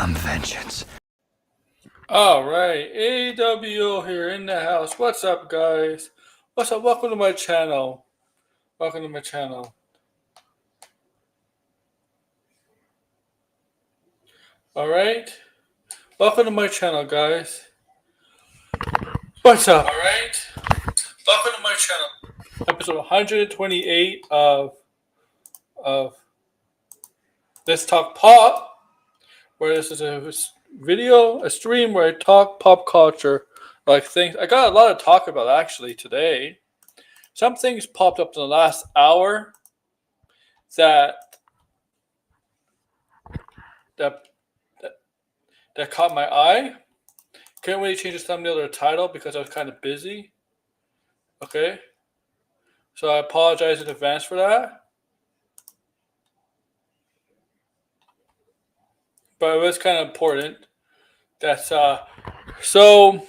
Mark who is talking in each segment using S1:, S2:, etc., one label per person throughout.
S1: on vengeance.
S2: Alright, AWO here in the house. What's up, guys? What's up? Welcome to my channel. Welcome to my channel. Alright? Welcome to my channel, guys. What's up? Alright? Welcome to my channel. Episode 128 of Let's Talk Pop, where this is a stream where I talk pop culture, like things. I got a lot to talk about actually today. Some things popped up in the last hour that caught my eye. Can't really change the thumbnail or the title because I was kind of busy. Okay, so I apologize in advance for that. But it was kind of important. That's so.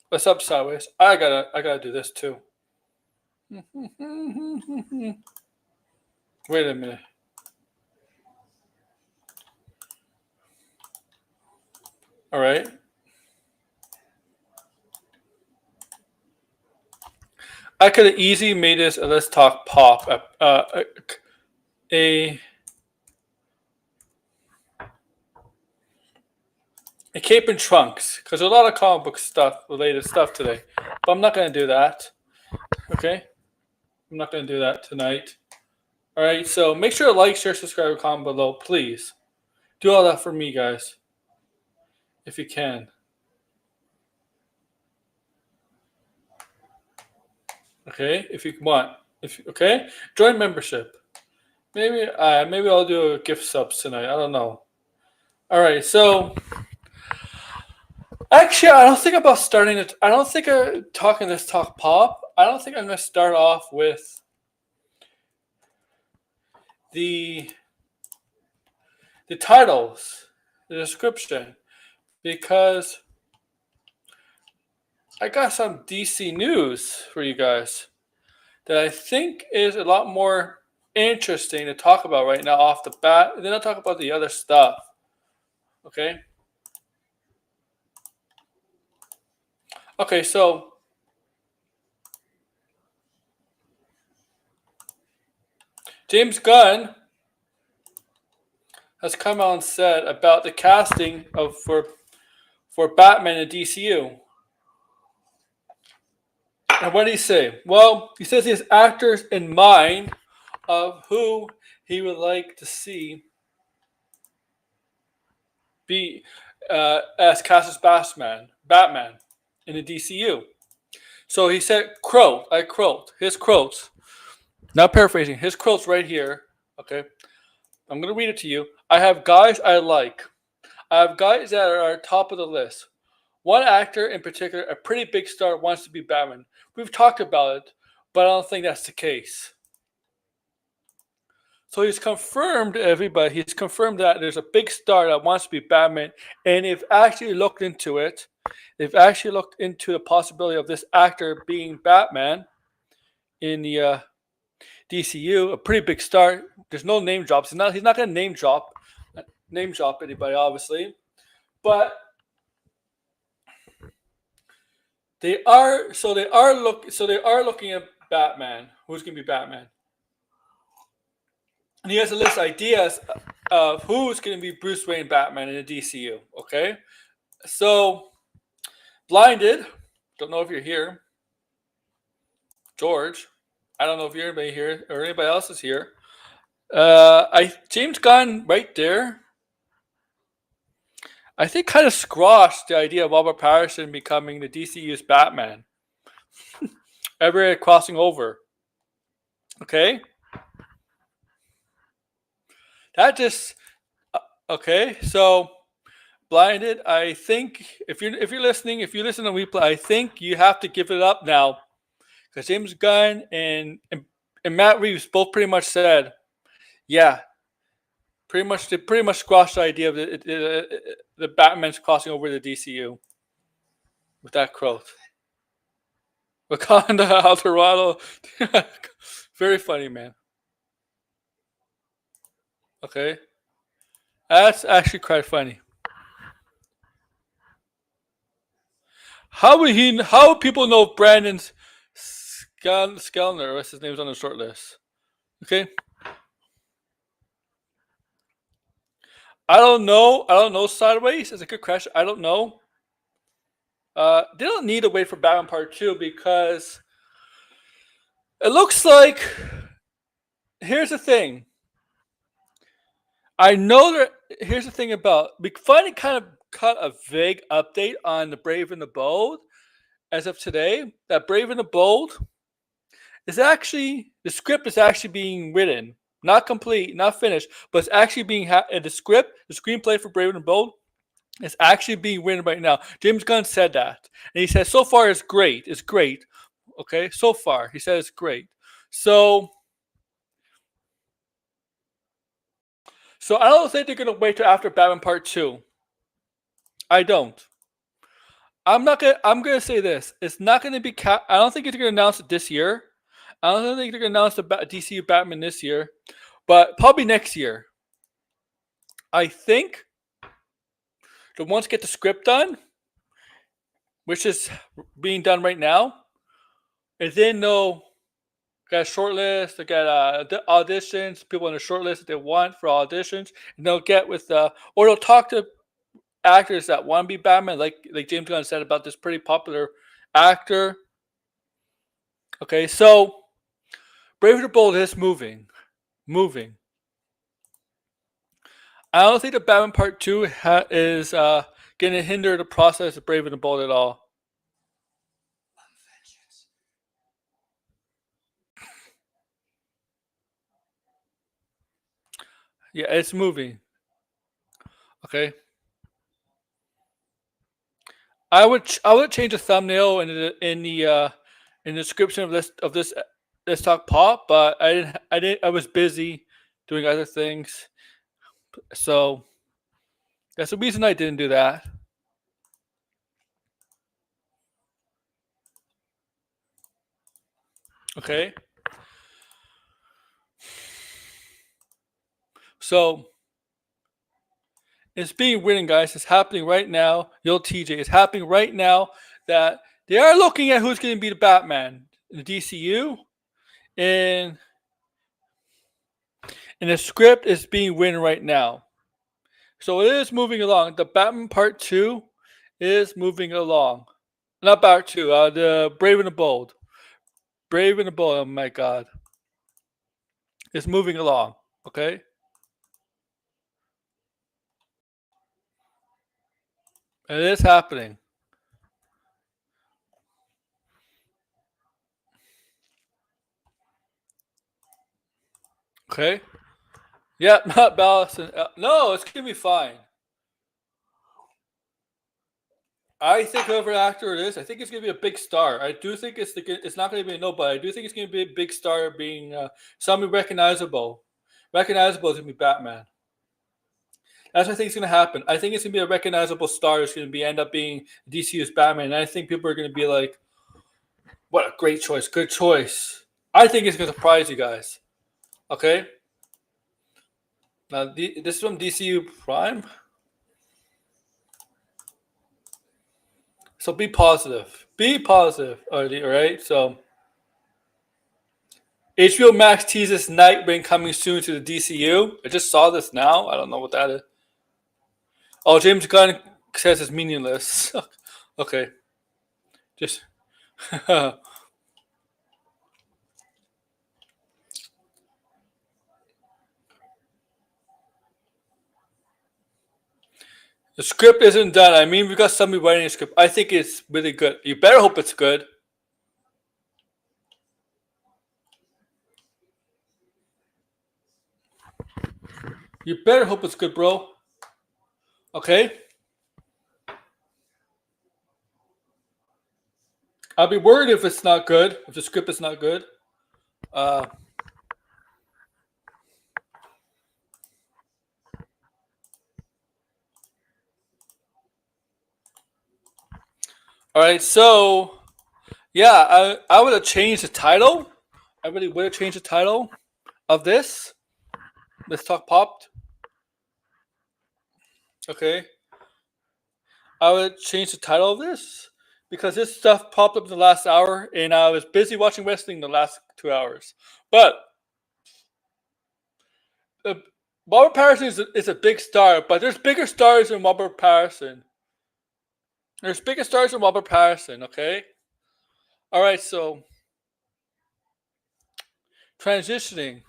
S2: What's up, sideways? I gotta do this too. Wait a minute. All right. I could have easily made this a Let's Talk Pop. A cape and trunks, because there's a lot of comic book stuff, related stuff today. But I'm not going to do that. Okay? I'm not going to do that tonight. Alright, so make sure to like, share, subscribe, and comment below, please. Do all that for me, guys. If you can. Okay? If you want. Okay? Join membership. Maybe I'll do a gift subs tonight. I don't know. Alright, so actually, I don't think about starting it. I don't think talking this talk pop. I don't think I'm going to start off with the titles, the description, because I got some DC news for you guys that I think is a lot more interesting to talk about right now off the bat. And then I'll talk about the other stuff. Okay? Okay, so James Gunn has come out and said about the casting for Batman in DCU. And what did he say? Well, he says he has actors in mind of who he would like to see be as cast as Batman in the DCU. So he said, his quotes, not paraphrasing, his quotes right here. Okay, I'm going to read it to you. I have guys I like. I have guys that are top of the list. One actor in particular, a pretty big star, wants to be Batman. We've talked about it, but I don't think that's the case. So he's confirmed, everybody, he's confirmed that there's a big star that wants to be Batman, and they've actually looked into it. They've actually looked into the possibility of this actor being Batman in the DCU, a pretty big star. There's no name drops. He's not going to name drop anybody, obviously, but they are looking at Batman. Who's going to be Batman? And he has a list of ideas of who's going to be Bruce Wayne Batman in the DCU. Okay, so Blinded. Don't know if you're here, George. I don't know if you're anybody here or anybody else is here. James Gunn right there, I think, kind of squashed the idea of Robert Pattinson becoming the DCU's Batman. Everybody crossing over. Okay? That just okay, so Blinded, I think if you listen to replay, I think you have to give it up now. Because James Gunn and Matt Reeves both pretty much said, yeah, they pretty much squashed the idea of the Batman's crossing over the DCU with that quote. Wakanda, El Dorado. Very funny, man. Okay. That's actually quite funny. How would people know if Brandon's Skellner, what's his name, is on the short list? Okay. I don't know. I don't know. Sideways is a good question. I don't know. They don't need to wait for Batman Part 2 because it looks like. Here's the thing. I know that. Here's the thing about. We finally kind of cut a vague update on the Brave and the Bold as of today. That Brave and the Bold is actually. The script is actually being written. Not complete, not finished, but it's actually being. The script, the screenplay for Brave and the Bold is actually being written right now. James Gunn said that. And he said, so far it's great. It's great. Okay? So far, he said it's great. So I don't think they're going to wait till after Batman Part 2. I don't. I'm going to say this. It's not going to be, I don't think it's going to announce it this year. I don't think they're going to announce the DCU Batman this year. But probably next year. I think that once get the script done, which is being done right now, and then they'll got a short list, they got auditions, people on the short list that they want for auditions, and they'll get with or they'll talk to actors that want to be Batman, like James Gunn said about this pretty popular actor. Okay, so Brave and the Bold is moving. I don't think the Batman Part 2 is going to hinder the process of Brave and the Bold at all. Yeah, it's moving. Okay. I would change the thumbnail in the description of this talk pop, but I was busy doing other things, so that's the reason I didn't do that. Okay. So it's being written, guys. It's happening right now. Yo, TJ, it's happening right now that they are looking at who's going to be the Batman in the DCU, and the script is being written right now. So it is moving along. The Batman Part 2 is moving along. Not Part 2, the Brave and the Bold. Brave and the Bold, oh my god. It's moving along, okay? It is happening. Okay? Yeah, not balanced. No, it's going to be fine. I think whoever actor it is, I think it's going to be a big star. I do think it's not going to be a nobody. I do think it's going to be a big star, being somebody recognizable. Recognizable is going to be Batman. That's what I think is going to happen. I think it's going to be a recognizable star. It's going to end up being DCU's Batman. And I think people are going to be like, what a great choice. Good choice. I think it's going to surprise you guys. Okay? Now, this is from DCU Prime. So be positive. Be positive. All right? So HBO Max teases Nightwing coming soon to the DCU. I just saw this now. I don't know what that is. Oh, James Gunn says it's meaningless. Okay. Just. The script isn't done. I mean, we got somebody writing a script. I think it's really good. You better hope it's good. You better hope it's good, bro. Okay? I'll be worried if it's not good, if the script is not good. All right, so yeah, I would have changed the title. I really would have changed the title of this. Let's talk popped. Okay. I would change the title of this because this stuff popped up in the last hour, and I was busy watching wrestling the last 2 hours. But uh, Robert Patterson is a big star, but there's bigger stars than Robert Patterson. There's bigger stars than Robert Patterson, okay? All right, so transitioning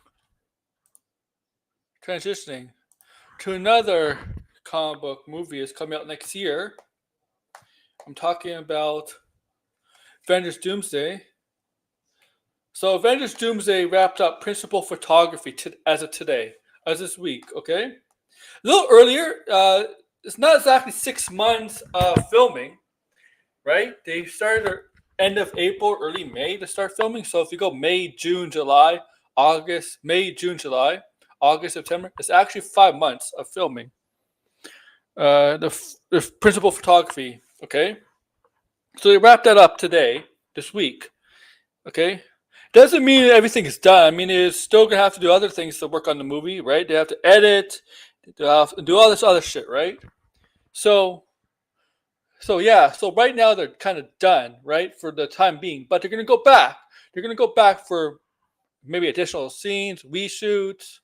S2: to another comic book movie is coming out next year. I'm talking about Avengers Doomsday. So Avengers Doomsday wrapped up principal photography as of today, as this week, okay? A little earlier, it's not exactly 6 months of filming, right? They started end of April, early May to start filming. So if you go May, June, July, August, May, June, July, August, September, it's actually 5 months of filming. The principal photography, okay? So they wrapped that up today, this week, okay? Doesn't mean everything is done. I mean, it's still going to have to do other things to work on the movie, right? They have to edit, they have to do all this other shit, right? So yeah, so right now they're kind of done, right, for the time being. But they're going to go back. They're going to go back for maybe additional scenes, reshoots,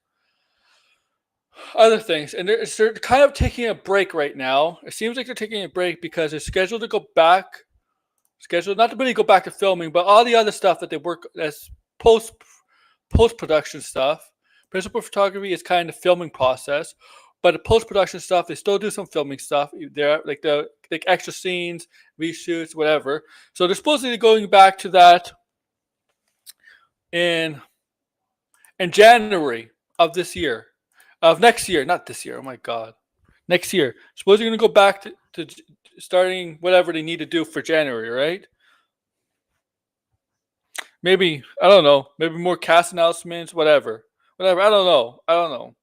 S2: other things. And they're kind of taking a break right now. It seems like they're taking a break because they're scheduled to go back. Scheduled not to really go back to filming, but all the other stuff that they work as post production stuff. Principal photography is kind of filming process, but the post production stuff they still do some filming stuff. They're like extra scenes, reshoots, whatever. So they're supposedly going back to that in January of this year, of next year, not this year. Oh my god, next year. Suppose you're going to go back to starting whatever they need to do for January, right? Maybe, I don't know. Maybe more cast announcements, whatever. I don't know.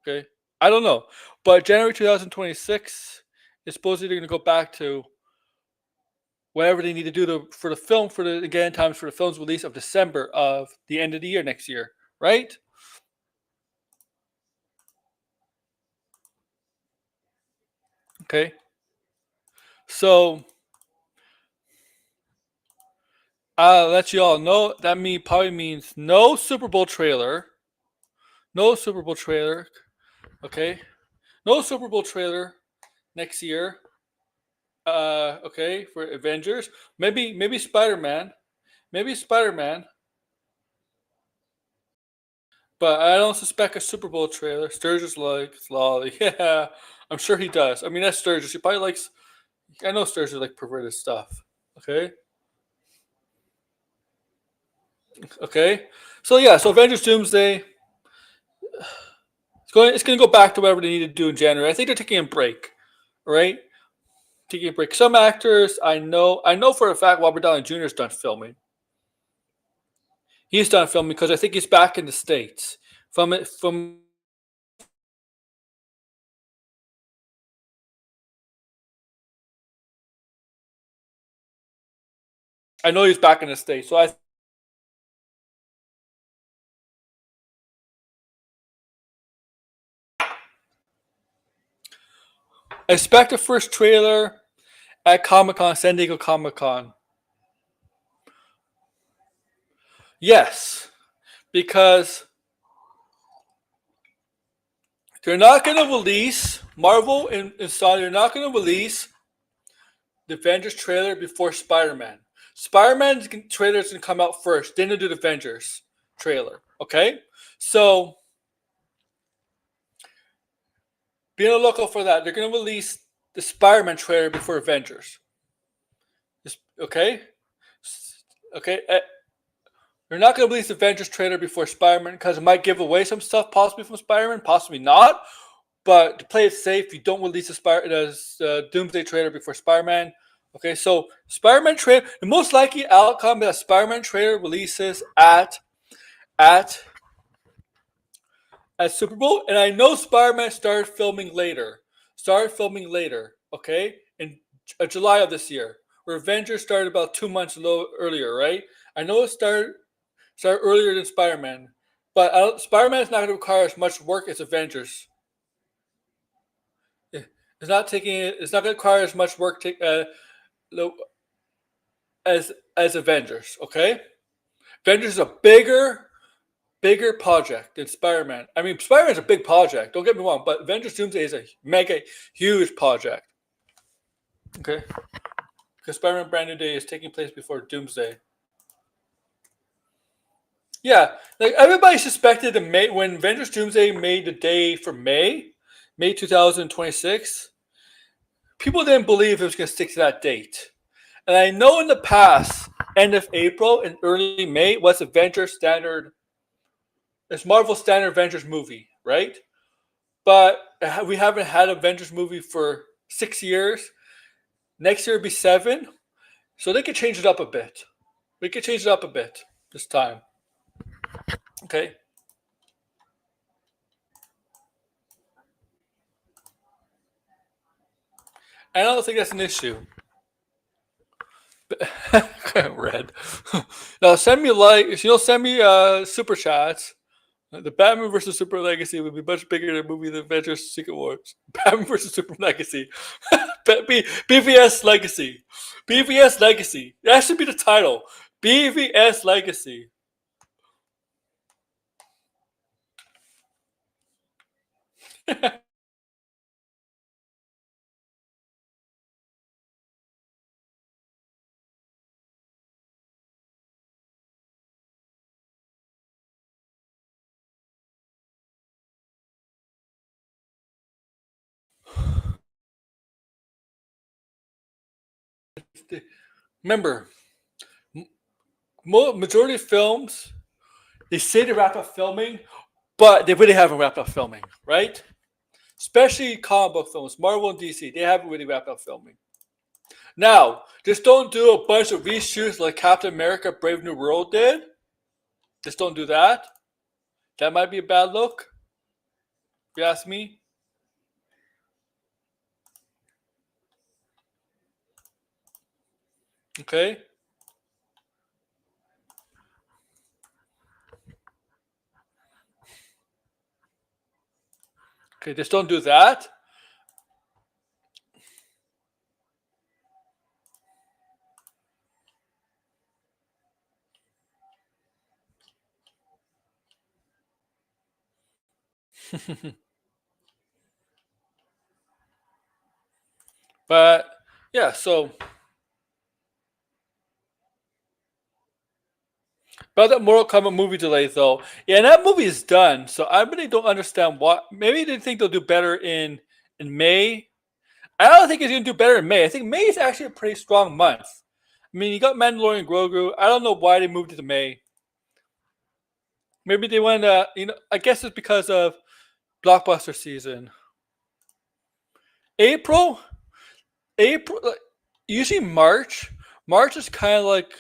S2: Okay, I don't know. But January 2026 is supposedly going to go back to whatever they need to do for the film again times for the film's release of December of the end of the year next year, right? Okay. So I'll let you all know that probably means no Super Bowl trailer. No Super Bowl trailer. Okay. No Super Bowl trailer next year. Okay, for Avengers. Maybe Spider-Man. Maybe Spider-Man. But I don't suspect a Super Bowl trailer. Sturgis likes lolly. Yeah, I'm sure he does. I mean, that's Sturgis. He probably likes. I know Sturgis like perverted stuff. Okay. Okay. So yeah. So Avengers Doomsday. It's going to go back to whatever they need to do in January. I think they're taking a break. Right. Taking a break. Some actors I know for a fact Robert Downey Jr. is done filming. He's done filming because I think he's back in the States. From I know he's back in the States. So I expect the first trailer at Comic-Con, San Diego Comic-Con. Yes, because they're not going to release Marvel and Sony. They're not going to release the Avengers trailer before Spider-Man. Spider-Man's trailer is going to come out first. Then they'll do the Avengers trailer. Okay, so be on the lookout for that. They're going to release the Spider-Man trailer before Avengers. Okay, okay. They're not going to release the Avengers trailer before Spider-Man because it might give away some stuff, possibly from Spider-Man, possibly not. But to play it safe, you don't release the Doomsday trailer before Spider-Man. Okay, so Spider-Man trailer, the most likely outcome that Spider-Man trailer releases at Super Bowl, and I know Spider-Man started filming later, okay, in July of this year, where Avengers started about 2 months earlier, right? I know it started earlier than Spider-Man, but Spider-Man is not going to require as much work as Avengers. It's not going to require as much work as Avengers. Okay, Avengers is a bigger project than Spider-Man. I mean, Spider-Man's a big project. Don't get me wrong, but Avengers Doomsday is a mega huge project. Okay, because Spider-Man Brand New Day is taking place before Doomsday. Yeah, like everybody suspected the May when Avengers Doomsday made the day for May 2026. People didn't believe it was going to stick to that date. And I know in the past, end of April and early May was Avengers standard. It's Marvel standard Avengers movie, right? But we haven't had Avengers movie for 6 years. Next year will be 7, so they could change it up a bit. We could change it up a bit this time. Okay. I don't think that's an issue. Red. Now send me send me super chats. The Batman versus Super Legacy would be much bigger than the movie The Avengers Secret Wars. Batman versus Super Legacy. BVS Legacy. BVS Legacy. That should be the title. BVS Legacy. Remember, majority of films, they say they wrap up filming, but they really haven't wrapped up filming, right? Especially comic book films, Marvel and DC, they haven't really wrapped up filming. Now, just don't do a bunch of reshoots like Captain America Brave New World did. Just don't do that. That might be a bad look, if you ask me. Okay? Okay, just don't do that. But, yeah, so. About that Mortal Kombat movie delay, though. Yeah, that movie is done, so I really don't understand what. Maybe they think they'll do better in May. I don't think it's going to do better in May. I think May is actually a pretty strong month. I mean, you got Mandalorian Grogu. I don't know why they moved it to May. Maybe they want to, I guess it's because of blockbuster season. April, usually March. March is kind of like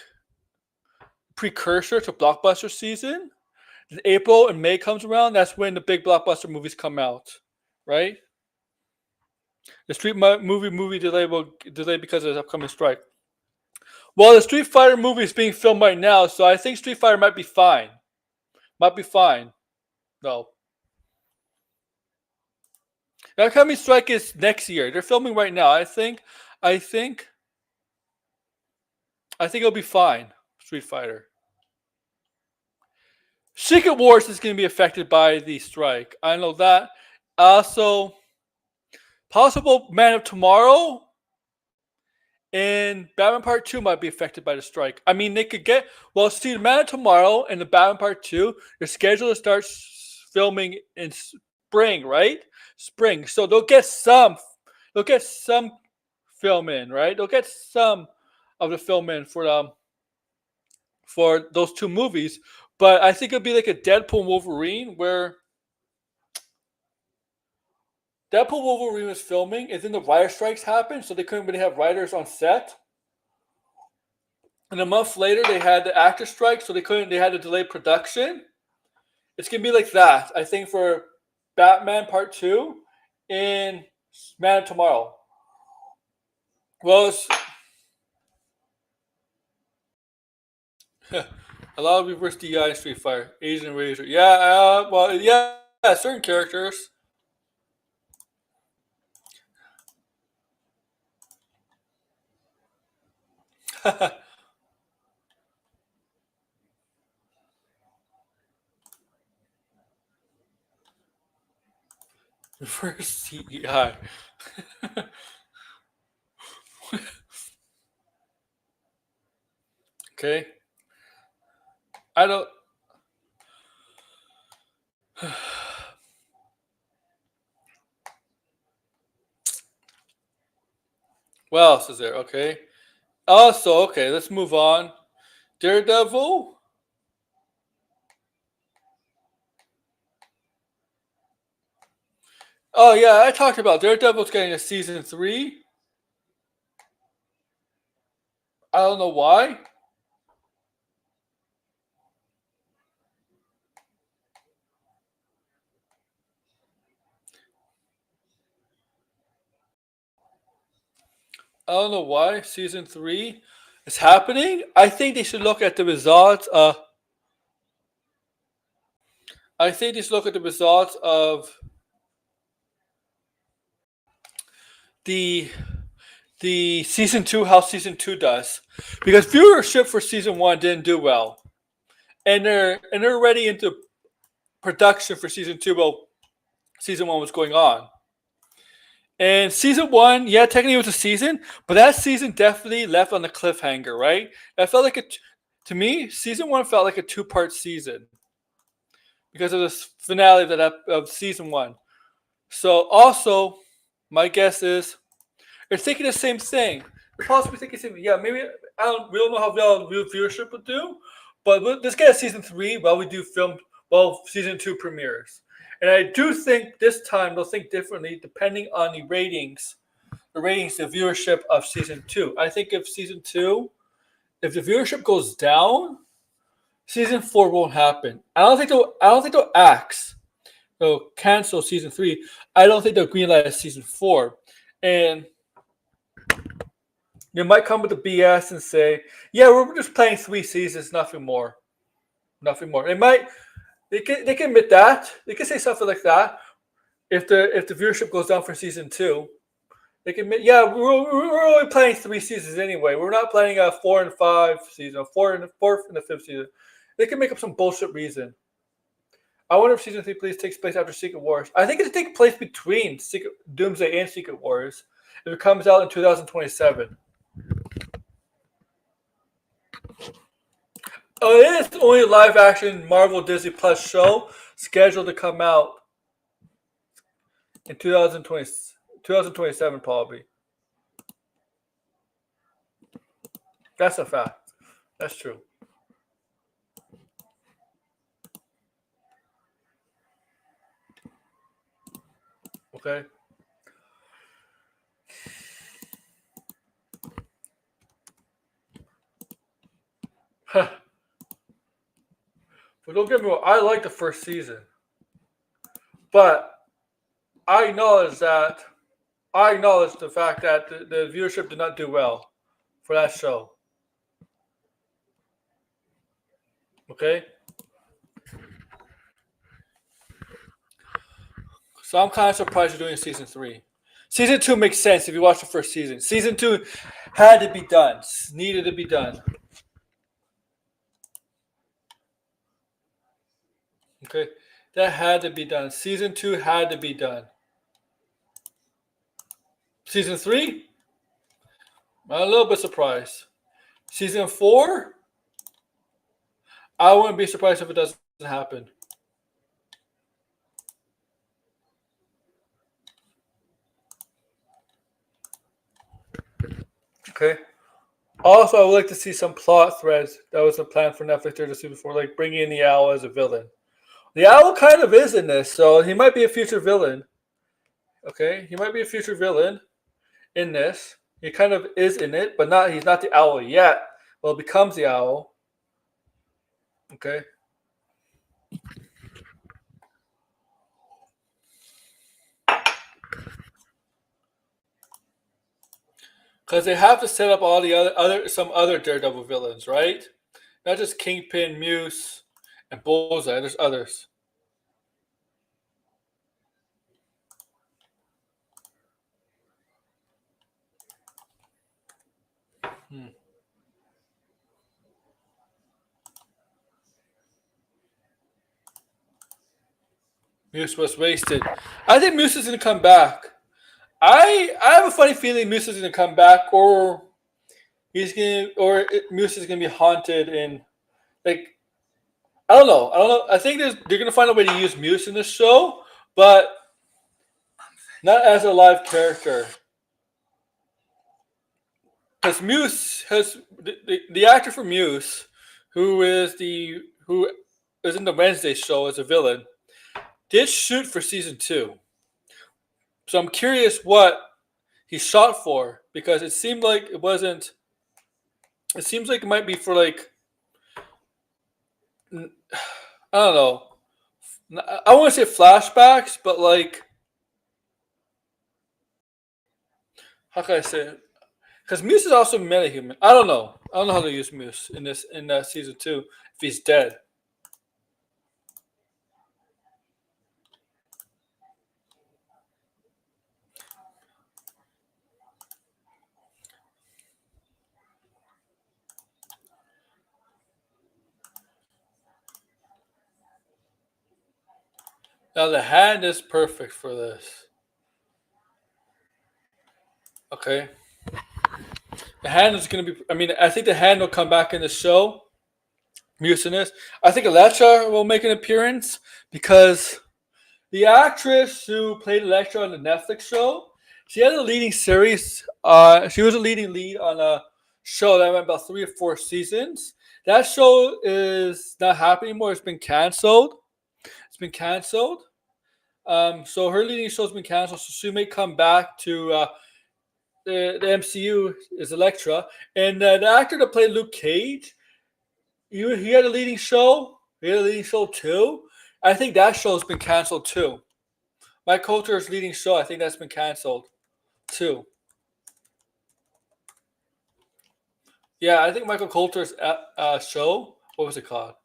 S2: precursor to blockbuster season. April and May comes around. That's when the big blockbuster movies come out, right? The movie delay will delay because of the upcoming strike. Well, the Street Fighter movie is being filmed right now, so I think Street Fighter might be fine. Might be fine, though. The upcoming strike is next year. They're filming right now. I think it'll be fine. Street Fighter. Secret Wars is going to be affected by the strike. I know that. Also, possible Man of Tomorrow and Batman Part 2 might be affected by the strike. I mean, they could get. Well, see, the Man of Tomorrow and the Batman Part 2, they're scheduled to start filming in spring, right? Spring. So they'll get some film in, right? They'll get some of the film in for those two movies. But I think it'll be like a Deadpool Wolverine where Deadpool Wolverine was filming and then the writer strikes happened, so they couldn't really have writers on set. And a month later they had the actor strike, so they had to delay production. It's gonna be like that, I think, for Batman Part 2 and Man of Tomorrow. Well, it's a lot of reverse DI in Street Fighter. Asian Razor. Yeah, certain characters. Reverse CEI. Okay. I don't. What else is there? Okay. Also, okay, let's move on. Daredevil. Oh yeah, I talked about Daredevil's getting a season 3. I don't know why. I don't know why season 3 is happening. I think they should look at the results. I think they should look at the results of the season 2, how season 2 does, because viewership for season 1 didn't do well, and they're already into production for season 2. Well, season 1 was going on, and season 1, yeah, technically it was a season, but that season definitely left on the cliffhanger, right? It felt like to me, season 1 felt like a 2-part season because of the finale of season 1. So also, my guess is they're thinking the same thing. Possibly thinking the same thing. Yeah, maybe we don't know how well viewership will do, but let's get a season 3 while we do season 2 premieres. And I do think this time they'll think differently depending on the ratings, the viewership of season 2. I think if the viewership goes down, season 4 won't happen. I don't think they'll axe. They'll cancel season 3. I don't think they'll greenlight season 4. And they might come with the BS and say, "Yeah, we're just playing 3 seasons, nothing more, nothing more." They can admit that. They can say something like that. If the viewership goes down for season 2, they can admit, "Yeah, we're only playing 3 seasons anyway. We're not playing a 4 and 5 season, a fourth and a fifth season." They can make up some bullshit reason. I wonder if season 3 please takes place after Secret Wars. I think it takes place between Doomsday and Secret Wars. If it comes out in 2027. Oh, it is the only live action Marvel Disney Plus show scheduled to come out in 2027, probably. That's a fact. That's true. Okay. But don't get me wrong, I like the first season. But I acknowledge the fact that the viewership did not do well for that show. Okay? So I'm kind of surprised you're doing season 3. Season 2 makes sense if you watch the first season. Season 2 had to be done, needed to be done. Okay? That had to be done. Season 2 had to be done. Season 3? I'm a little bit surprised. Season 4? I wouldn't be surprised if it doesn't happen. Okay. Also, I would like to see some plot threads that was a plan for Netflix to see before, like bringing in the Owl as a villain. The Owl kind of is in this, so he might be a future villain. Okay, he might be a future villain in this. He kind of is in it, but not. He's not the Owl yet. Well, becomes the Owl. Okay. Because they have to set up all the some other Daredevil villains, right? Not just Kingpin, Muse, and Bullseye. There's others. Muse was wasted. I think Muse is gonna come back. I have a funny feeling Muse is gonna come back, or Muse is gonna be haunted in like I don't know. I don't know. I think they're gonna find a way to use Muse in this show, but not as a live character. Because Muse has the actor for Muse, who is in the Wednesday show as a villain, did shoot for season 2. So I'm curious what he shot for because it seemed like it wasn't. It seems like it might be for like I don't know. I want to say flashbacks, but like how can I say it? Because Muse is also metahuman. I don't know. I don't know how to use Muse in season 2 if he's dead. Now the hand is perfect for this. Okay. The hand is going to be. I mean, I think the hand will come back in the show. Mucinous. I think Elektra will make an appearance because the actress who played Elektra on the Netflix show, she had a leading series. She was a leading lead on a show that went about 3 or 4 seasons. That show is not happening anymore. It's been canceled. It's been canceled. So her leading show's been canceled. So she may come back to the MCU is Elektra, and the actor that played Luke Cage, he had a leading show. He had a leading show too. I think that show's been canceled too. Mike Coulter's leading show, I think that's been canceled too. Yeah, I think Michael Coulter's show. What was it called?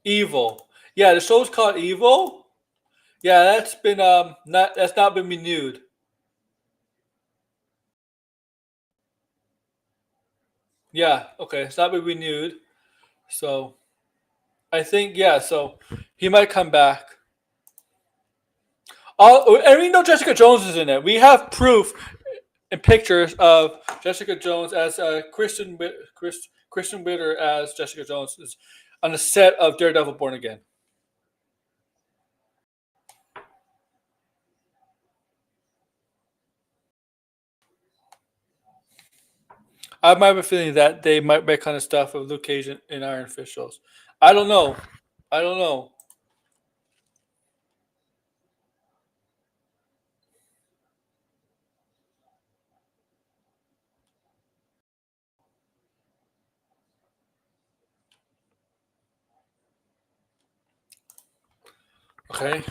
S2: Evil. Yeah, the show's called Evil. Yeah, that's not been renewed. Yeah, okay, it's not been renewed. So I think yeah, so he might come back. And we know Jessica Jones is in it. We have proof and pictures of Jessica Jones as Kristen Witter as Jessica Jones is on the set of Daredevil: Born Again. I might have a feeling that they might make kind of stuff of Luke Cage and Iron Fist shows. I don't know. I don't know. Okay.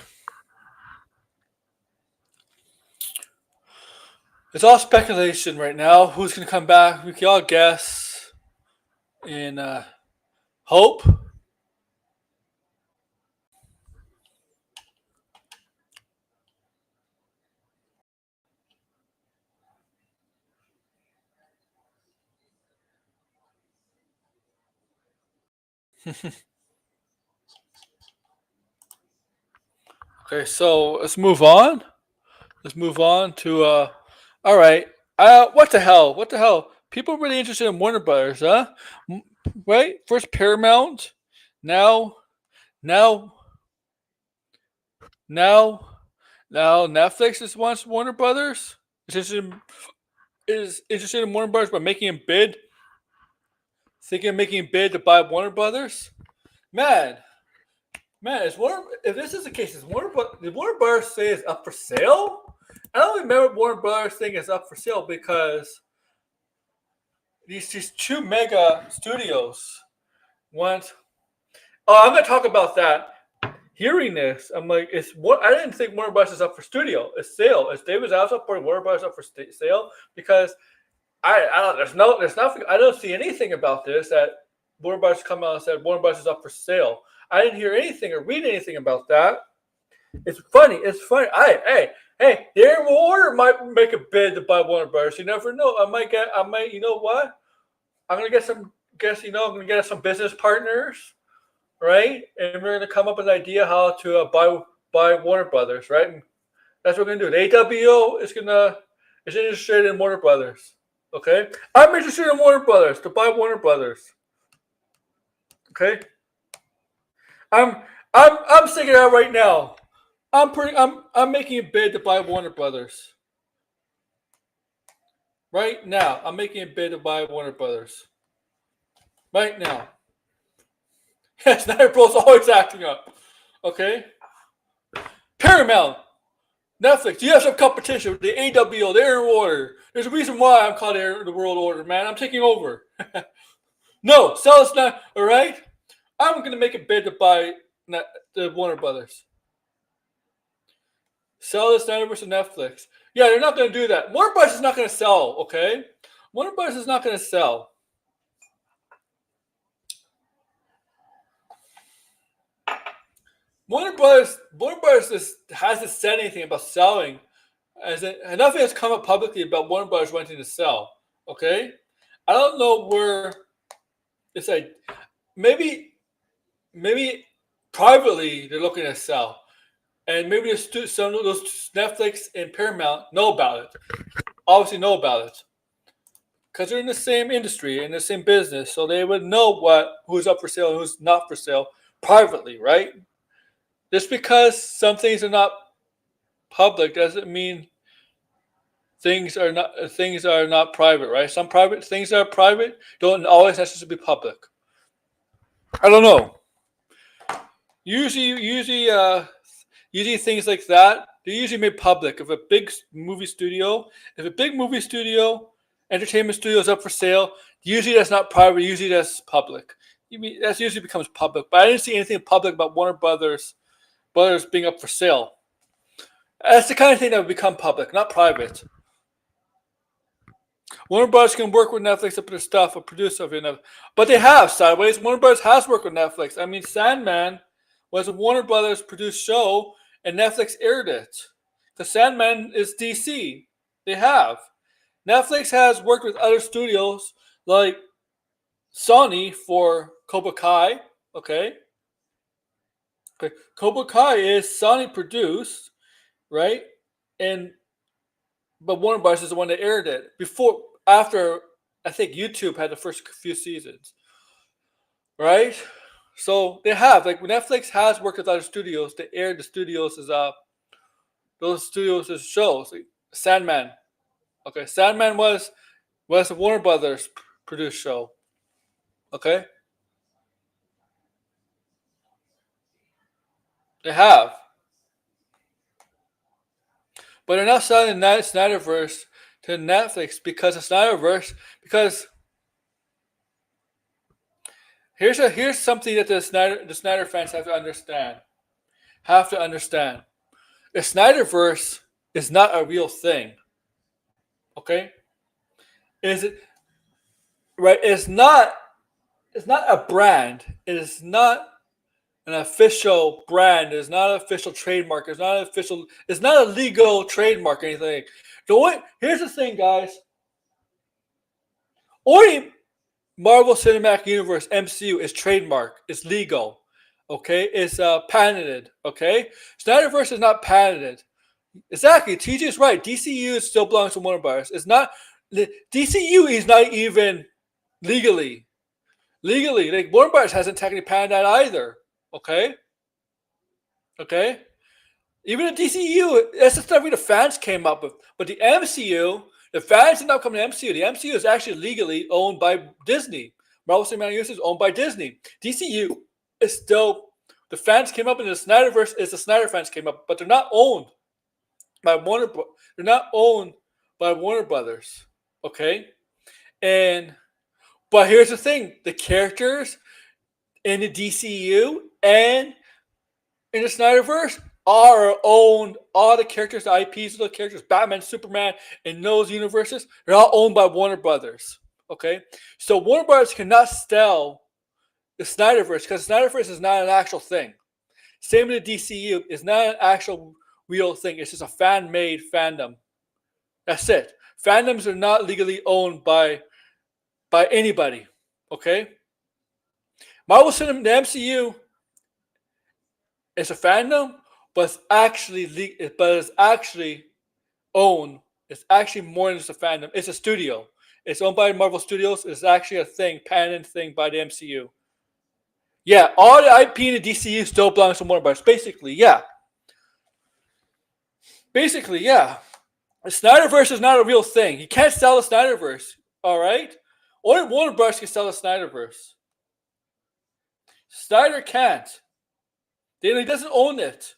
S2: It's all speculation right now. Who's going to come back? We can all guess. And hope. Okay, so let's move on. Let's move on to all right. What the hell? What the hell? People really interested in Warner Brothers, huh? Right? First Paramount, now now now now Netflix just wants Warner Brothers. Is interested in Warner Brothers by making a bid, thinking of making a bid to buy Warner Brothers. Man, man, if this is the case, did Warner Brothers say it's up for sale? I don't remember Warner Brothers saying it's up for sale because these two mega studios want. Oh, I'm gonna talk about that. Hearing this, I'm like, it's what I didn't think Warner Bros. Is up for studio. It's sale. It's David Zaslav up for Warner Bros. Up for sale because I don't. There's nothing. I don't see anything about this that Warner Bros. Come out and said Warner Bros. Is up for sale. I didn't hear anything or read anything about that. It's funny. It's funny. Hey, Darren Warner might make a bid to buy Warner Bros. You never know. I might. You know what? I'm gonna get some. I'm gonna get some business partners. right? And we're gonna come up with an idea how to buy Warner Brothers, right? And that's what we're gonna do. The AWO is interested in Warner Brothers. Okay, I'm interested in Warner Brothers to buy Warner Brothers. Okay, I'm I'm sticking it out right now. I'm making a bid to buy Warner Brothers. Right now, I'm making a bid to buy Warner Brothers. Right now. Yes, Snyder Bros always acting up. Okay? Paramount, Netflix, you have some competition with the AWO, the Air Order. There's a reason why I'm called the World Order, man. I'm taking over. No, sell us not. All right? I'm going to make a bid to buy the Warner Brothers. Sell the Snyderverse to Netflix. Yeah, they're not going to do that. Warner Brothers is not going to sell, okay? Warner Brothers is not going to sell. Warner Brothers hasn't said anything about selling. And nothing has come up publicly about Warner Brothers wanting to sell. Okay? I don't know where it's like maybe privately they're looking to sell. And maybe some of those Netflix and Paramount know about it. Obviously know about it. Because they're in the same industry, in the same business, so they would know who's up for sale and who's not for sale privately, right? Just because some things are not public doesn't mean things are not private, right? Some private things that are private don't always necessarily be public. I don't know. Usually things like that they're usually made public. If a big movie studio entertainment studio is up for sale, usually that's not private. Usually that's public. That usually becomes public. But I didn't see anything public about Warner Brothers being up for sale. That's the kind of thing that would become public, not private. Warner Brothers can work with Netflix to put their stuff or produce stuff in, but they have sideways. Warner Brothers has worked with Netflix. I mean, Sandman was a Warner Brothers produced show, and Netflix aired it. The Sandman is DC. They have. Netflix has worked with other studios like Sony for Cobra Kai. Okay. Cobra Kai is Sony produced, right? But Warner Bros. Is the one that aired it after I think YouTube had the first few seasons, right? So they have Netflix has worked with other studios to air those studios' shows. Like Sandman, okay, Sandman was a Warner Brothers produced show, okay. They have, but they're not selling the Snyderverse to Netflix because here's something that the Snyder fans have to understand. The Snyderverse is not a real thing. Okay? Is it right? It's not a brand. It is not an official brand. It's not an official trademark. It's not a legal trademark or anything. Here's the thing, guys. Only Marvel Cinematic Universe (MCU) is trademark. It's legal. Okay, it's patented. Okay, Snyderverse is not patented. Exactly, TJ is right. DCU still belongs to Warner Bros. It's not. The DCU is not even legally. Like Warner Bros. Hasn't technically patented that either. Okay. Even the DCU, that's the stuff the fans came up with. But the MCU, the fans did not come to the MCU. The MCU is actually legally owned by Disney. Marvel Cinematic Universe is owned by Disney. DCU is still, the fans came up, and the Snyderverse is the Snyder fans came up, but they're not owned by Warner. They're not owned by Warner Brothers. Okay, but here's the thing: the characters in the DCU and in the Snyderverse are owned. All the characters, the IPs of the characters, Batman, Superman, in those universes, they're all owned by Warner Brothers. Okay, so Warner Brothers cannot sell the Snyderverse because Snyderverse is not an actual thing. Same with the DCU, it's not an actual real thing. It's just a fan-made fandom. That's it. Fandoms are not legally owned by anybody. Okay, the MCU It's a fandom, but it's actually owned. It's actually more than just a fandom. It's a studio. It's owned by Marvel Studios. It's actually a thing, patent thing by the MCU. Yeah, all the IP in the DCU still belongs to Warner Bros. Basically, yeah. Basically, yeah. The Snyderverse is not a real thing. You can't sell the Snyderverse. All right, only Warner Bros. Can sell the Snyderverse. Snyder can't. He doesn't own it,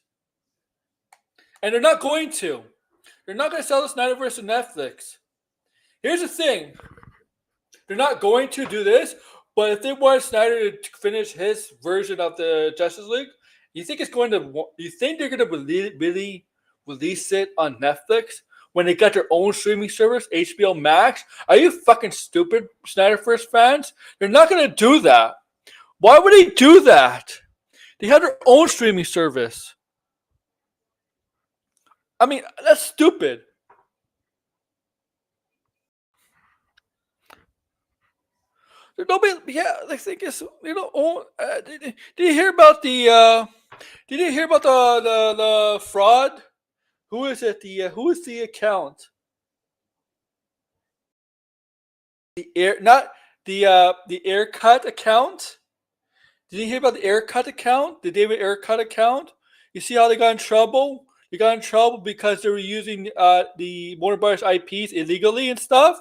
S2: and they're not going to. They're not going to sell the Snyderverse to Netflix. Here's the thing: they're not going to do this. But if they want Snyder to finish his version of the Justice League, you think it's going to? You think they're going to really release it on Netflix when they got their own streaming service, HBO Max? Are you fucking stupid, Snyderverse fans? They're not going to do that. Why would they do that? They have their own streaming service. I mean, that's stupid. Nobody, yeah, I think it's own. Did you hear about the? Did you hear about the fraud? Who is it? Who is the account? Not the Aircut account. Did you hear about the Aircut account? The David Aircut account? You see how they got in trouble? They got in trouble because they were using the Warner Bros. IPs illegally and stuff.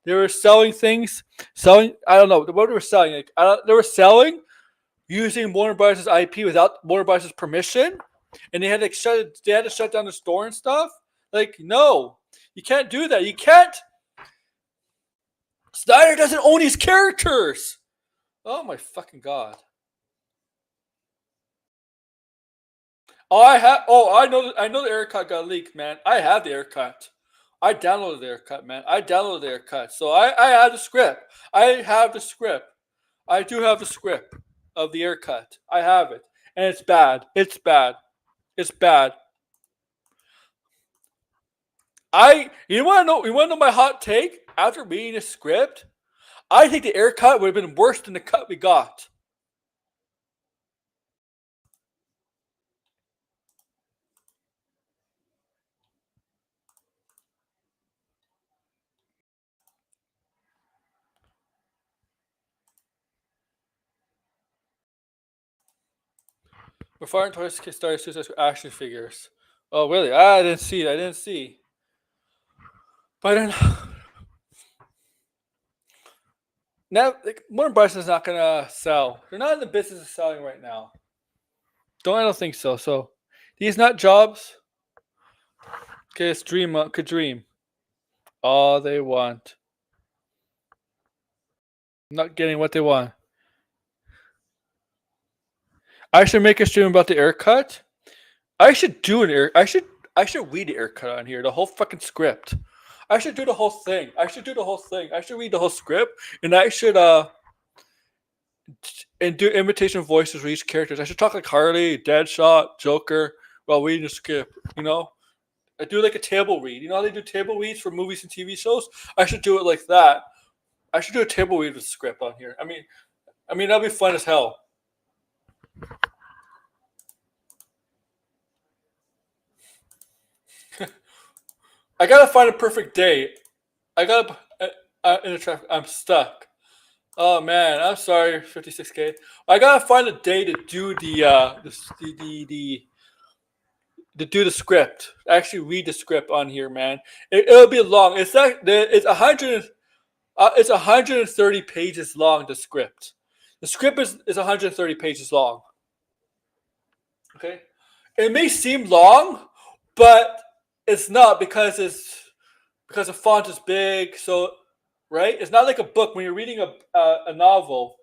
S2: They were selling things, I don't know what they were selling. They were selling using Warner Bros. IP without Warner Bros. Permission, and they had to shut down the store and stuff. Like, no, you can't do that. You can't. Snyder doesn't own these characters. Oh my fucking god. I know. I know the Aircut got leaked, man. I have the Aircut. I downloaded the Aircut, man. I downloaded the Aircut. So I have the script. I have the script. I do have the script of the Aircut. I have it, and it's bad. It's bad. It's bad. You want to know? You want to know my hot take? After reading the script, I think the Aircut would have been worse than the cut we got. Before and Toys started Suicide Squad action figures. Oh, really? I didn't see it. I didn't see. But I don't. Now, Warner Bros. Is not gonna sell. They're not in the business of selling right now. I don't think so. So these not jobs. Okay, it's could dream all they want. Not getting what they want. I should make a stream about the Aircut. I should do an air. I should read the Aircut on here. The whole fucking script. I should do the whole thing. I should read the whole script, and I should and do imitation voices for each characters. I should talk like Harley, Deadshot, Joker while reading the script. I do like a table read. You know how they do table reads for movies and TV shows? I should do it like that. I should do a table read with script on here. I mean that'd be fun as hell. I gotta find a perfect day. I gotta in the traffic. I'm stuck. Oh man, I'm sorry, 56K. I gotta find a day to do to do the script. Actually, read the script on here, man. It'll be long. It's 100. It's 130 pages long. The script. The script is 130 pages long. Okay, it may seem long, but it's not because the font is big. So, right, it's not like a book when you're reading a novel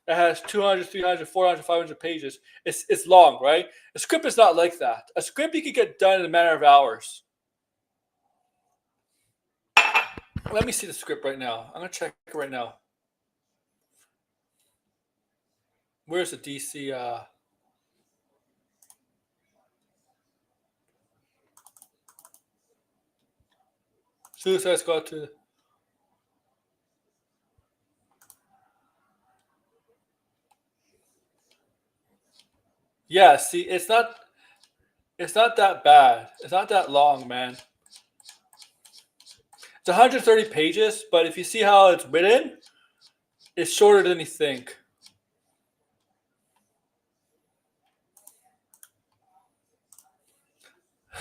S2: that has 200, 300, 400, 500 pages. It's long, right? A script is not like that. A script you can get done in a matter of hours. Let me see the script right now. I'm gonna check it right now. Where's the DC? Suicide Squad 2. Yeah, see, it's not that bad. It's not that long, man. It's 130 pages, but if you see how it's written, it's shorter than you think.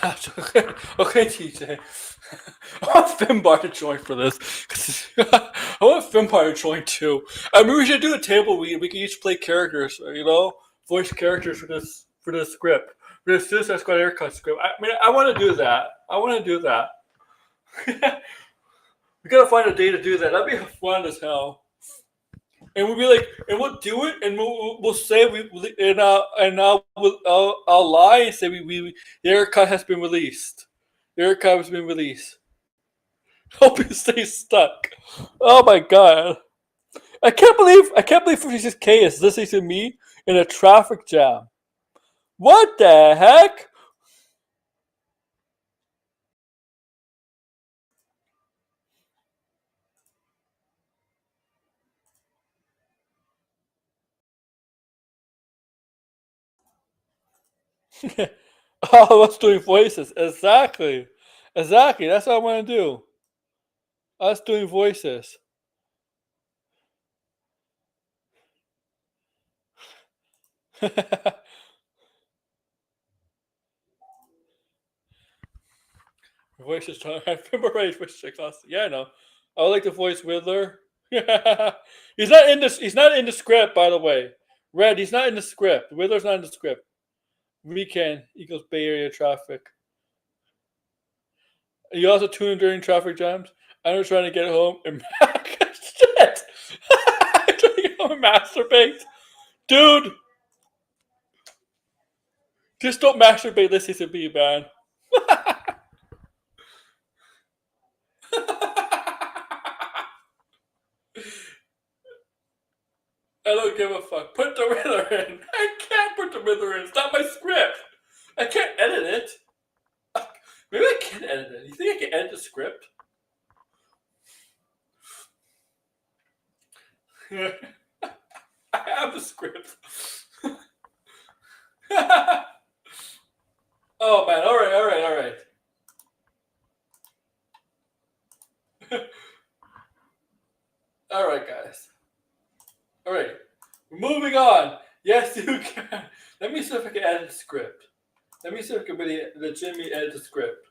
S2: Okay, TJ. I want Finbar to join for this. I want Finbar to join too. I mean, we should do a table. We can each play characters. Voice characters for this script. For this Suicide Squad haircut script. I mean, I want to do that. I want to do that. We gotta find a day to do that. That'd be fun as hell. And we'll be like, and we'll do it, and we'll say I'll lie and say the haircut has been released. The haircut has been released. Hope you stay stuck. Oh my god. I can't believe 56K is listening to me in a traffic jam. What the heck? Oh, us doing voices. Exactly. Exactly. That's what I want to do. Us doing voices. Voice is strong. I remember right voice class. Yeah, I know. I would like to voice Riddler. He's not in this. He's not in the script, by the way. Red. He's not in the script. Riddler's not in the script. Weekend equals Bay Area traffic. You also tune in during traffic jams. I'm just trying to get home and shit. I'm trying to get home and masturbate, dude. Just don't masturbate listening to me, man. I don't give a fuck. Put the Riddler in. I can't put the Riddler in. It's not my script. I can't edit it. Maybe I can edit it. You think I can edit the script? I have the script. Oh man! All right, all right, all right. All right, guys. All right. Moving on. Yes, you can. Let me see if I can edit the script. Let me see if I can really legitimately edit the script.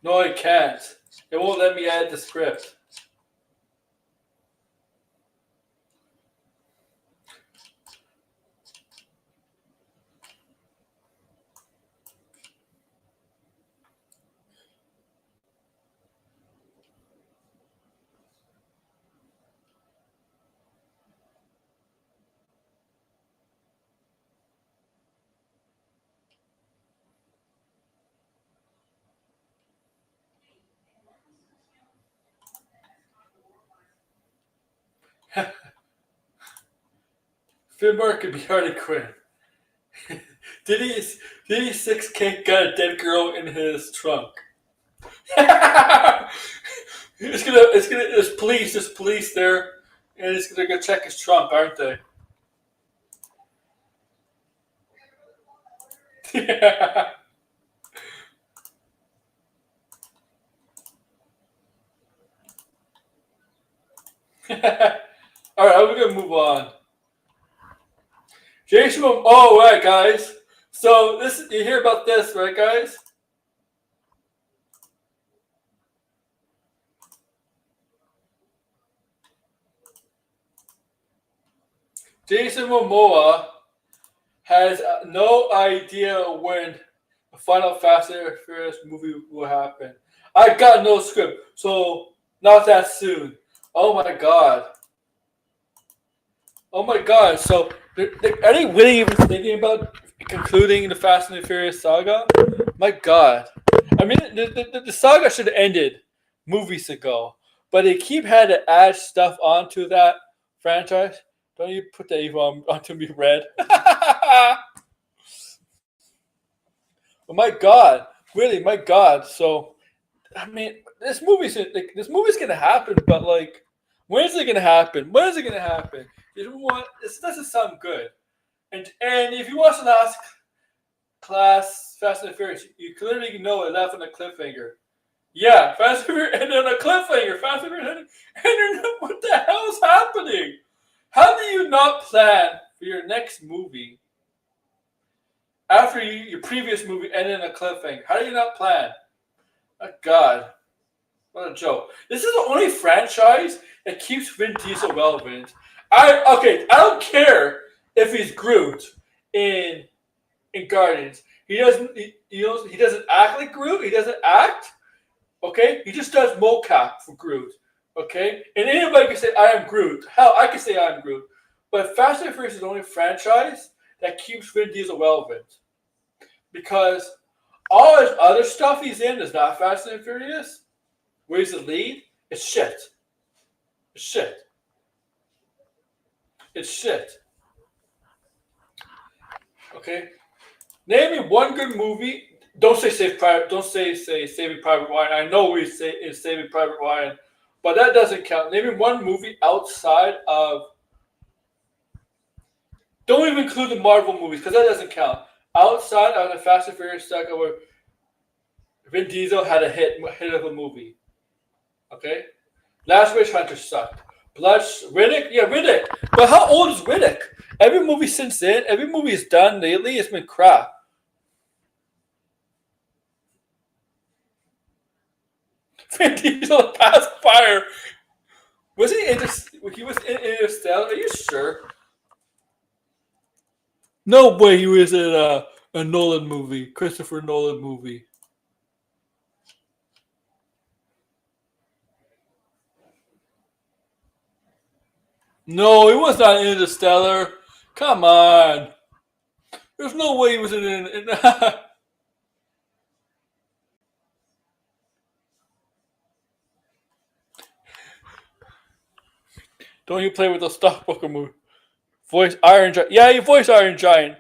S2: No, I can't. It won't let me edit the script. Finbar could be Harley Quinn. did he? Did he 6K got a dead girl in his trunk? There's police there, and it's gonna go check his trunk, aren't they? Yeah. All right, we're gonna move on. Jason, oh right, guys. So this, you hear about this, right, guys? Jason Momoa has no idea when the final Fast and Furious movie will happen. I got no script, so not that soon. Oh my god. Oh my god. So are they really even thinking about concluding the Fast and the Furious saga? My god. I mean, the saga should have ended movies ago, but they keep had to add stuff onto that franchise. Don't you put that evil onto me, Red? Oh my god, really, my god. So, I mean, this movie's gonna happen, but like, When is it gonna happen? When is it gonna happen? This doesn't sound good. And if you watch the last class, Fast and Furious, you clearly know it left on a cliffhanger. Yeah, Fast and Furious ended on a cliffhanger. Fast and Furious ended. What the hell is happening? How do you not plan for your next movie after your previous movie ended on a cliffhanger? How do you not plan? Oh, God, what a joke! This is the only franchise that keeps Vin Diesel relevant. I don't care if he's Groot in Guardians. He doesn't act like Groot. He doesn't act. Okay, he just does mocap for Groot. Okay, and anybody can say I am Groot. Hell, I can say I am Groot. But Fast and Furious is the only franchise that keeps Vin Diesel relevant because all his other stuff he's in is not Fast and Furious. Where he's the lead, it's shit. It's shit. It's shit. Okay, name me one good movie. Don't say Saving Private Ryan. I know we say is Saving Private Ryan, but that doesn't count. Name me one movie outside of. Don't even include the Marvel movies because that doesn't count. Outside of the Fast and Furious saga, where Vin Diesel had a hit of a movie. Okay, Last Witch Hunter sucked. Riddick, yeah, Riddick. But how old is Riddick? Every movie since then, every movie he's done lately, it's been crap. Vin Diesel passed fire. Was he he was in Interstellar? Are you sure? No way he was in a Nolan movie, Christopher Nolan movie. No, he was not in Interstellar. Come on. There's no way he was in Don't you play with those stockbroker movie? Voice Iron Giant. Yeah, you voice Iron Giant.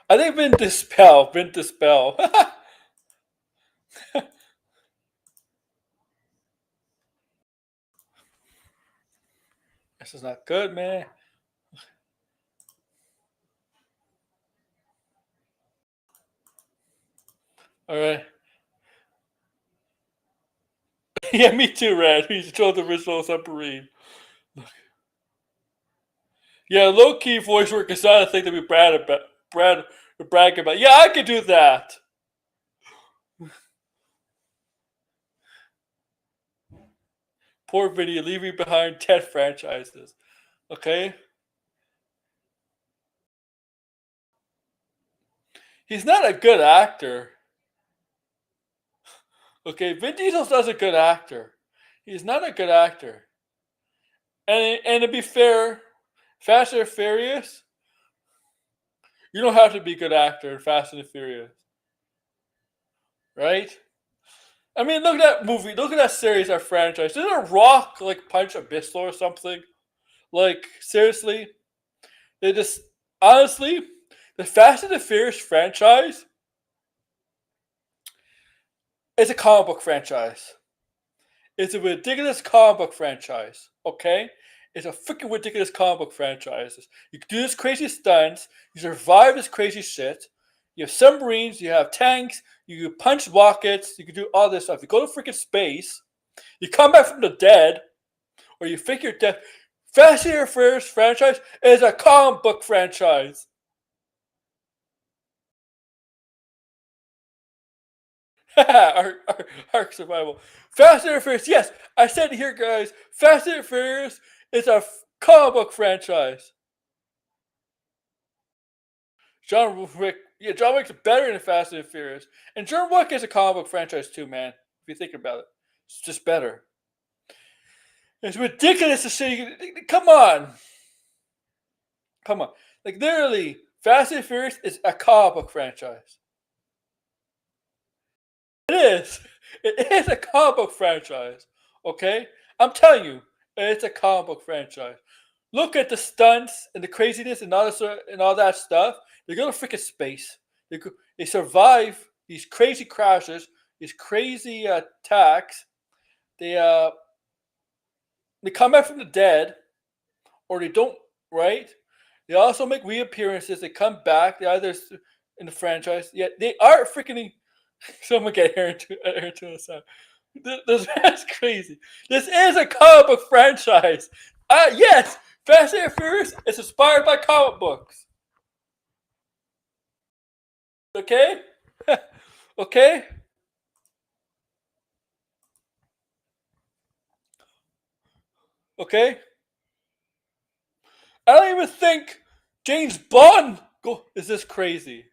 S2: I think Vin Dispel. This is not good, man. All right. Yeah, me too, Red. He's told the original submarine. Yeah, low key voice work is not a thing to be brag about. Yeah, I could do that. Poor Vinny, leaving behind 10 franchises. Okay? He's not a good actor. Okay, Vin Diesel's not a good actor. He's not a good actor. And to be fair, Fast and Furious, you don't have to be a good actor in Fast and Furious. Right? I mean, look at that movie. Look at that series, our franchise. Didn't a Rock like punch a pistol or something? Like, seriously? They just honestly, the Fast and the Furious franchise is a comic book franchise. It's a ridiculous comic book franchise. Okay? It's a freaking ridiculous comic book franchise. You can do this crazy stunts, you survive this crazy shit. You have submarines, you have tanks, you can punch rockets, you can do all this stuff. You go to freaking space, you come back from the dead, or you fake your death. Fast and Furious franchise is a comic book franchise. Arc survival. Fast and Furious, yes, I said it here, guys. Fast and Furious is a comic book franchise. John Wick's better than Fast and Furious, and John Wick is a comic book franchise too, man. If you think about it, it's just better. It's ridiculous to say. Come on. Like literally, Fast and Furious is a comic book franchise. It is. It is a comic book franchise. Okay, I'm telling you, it's a comic book franchise. Look at the stunts and the craziness and all that stuff. They go to freaking space. They survive these crazy crashes. these crazy attacks. They come back from the dead, or they don't. Right? They also make reappearances. They come back. They either in the franchise. Yeah, they are freaking. Someone get Aaron to the side. That's crazy. This is a comic book franchise. Yes, Fast and Furious is inspired by comic books. Okay? Okay? Okay? I don't even think James Bond is this crazy.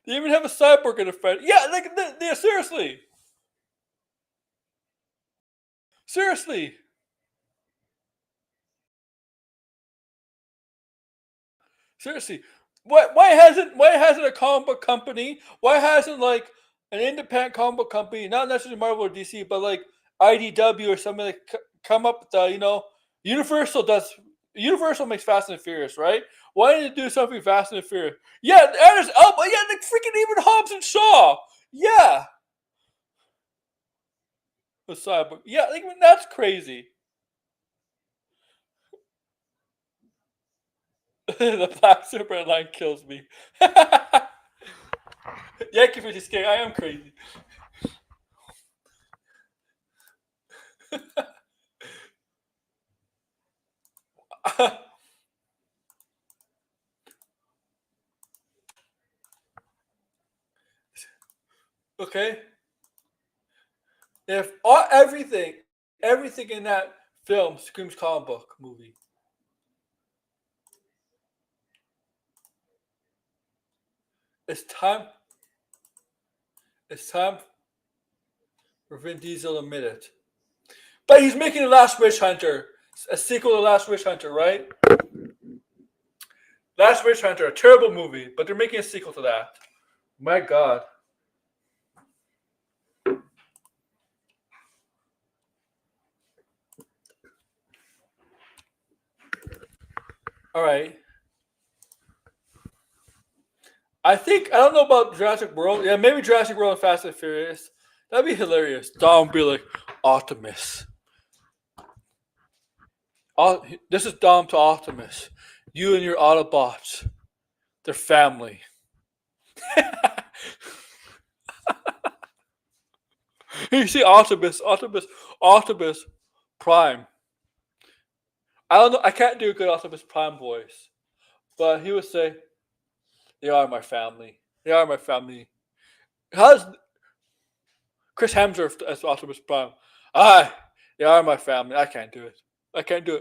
S2: They even have a cyborg in the front. Yeah, like, seriously. Seriously. Seriously. Why hasn't a comic book company, why hasn't like an independent comic book company, not necessarily Marvel or DC, but like IDW or something, like come up with Universal makes Fast and Furious, right? Why didn't they do something Fast and Furious? Yeah, there's Elba, yeah, like freaking even Hobbs and Shaw. Yeah. The cyborg. Yeah, like that's crazy. The Black Superman line kills me. Yankee for this game, I am crazy. Okay? If everything in that film screams comic book movie. It's time. It's time for Vin Diesel to admit it. But he's making The Last Witch Hunter, a sequel to Last Witch Hunter, right? Last Witch Hunter, a terrible movie, but they're making a sequel to that. My God. All right. I don't know about Jurassic World. Yeah, maybe Jurassic World and Fast and Furious. That'd be hilarious. Dom be like, Optimus. This is Dom to Optimus. You and your Autobots. They're family. You see Optimus Prime. I don't know. I can't do a good Optimus Prime voice, but he would say, "They are my family. They are my family." How's Chris Hemsworth as Optimus Prime? They are my family. I can't do it.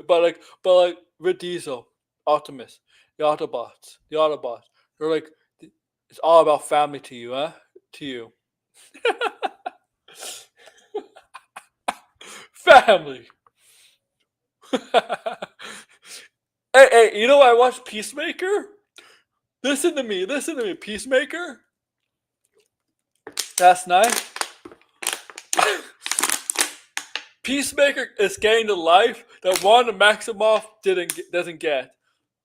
S2: But like Vin Diesel, Optimus, the Autobots. They're like, it's all about family to you, huh? To you, family. Hey, you know I watched Peacemaker? Listen to me, Peacemaker. Last night, Peacemaker is getting the life that Wanda Maximoff doesn't get.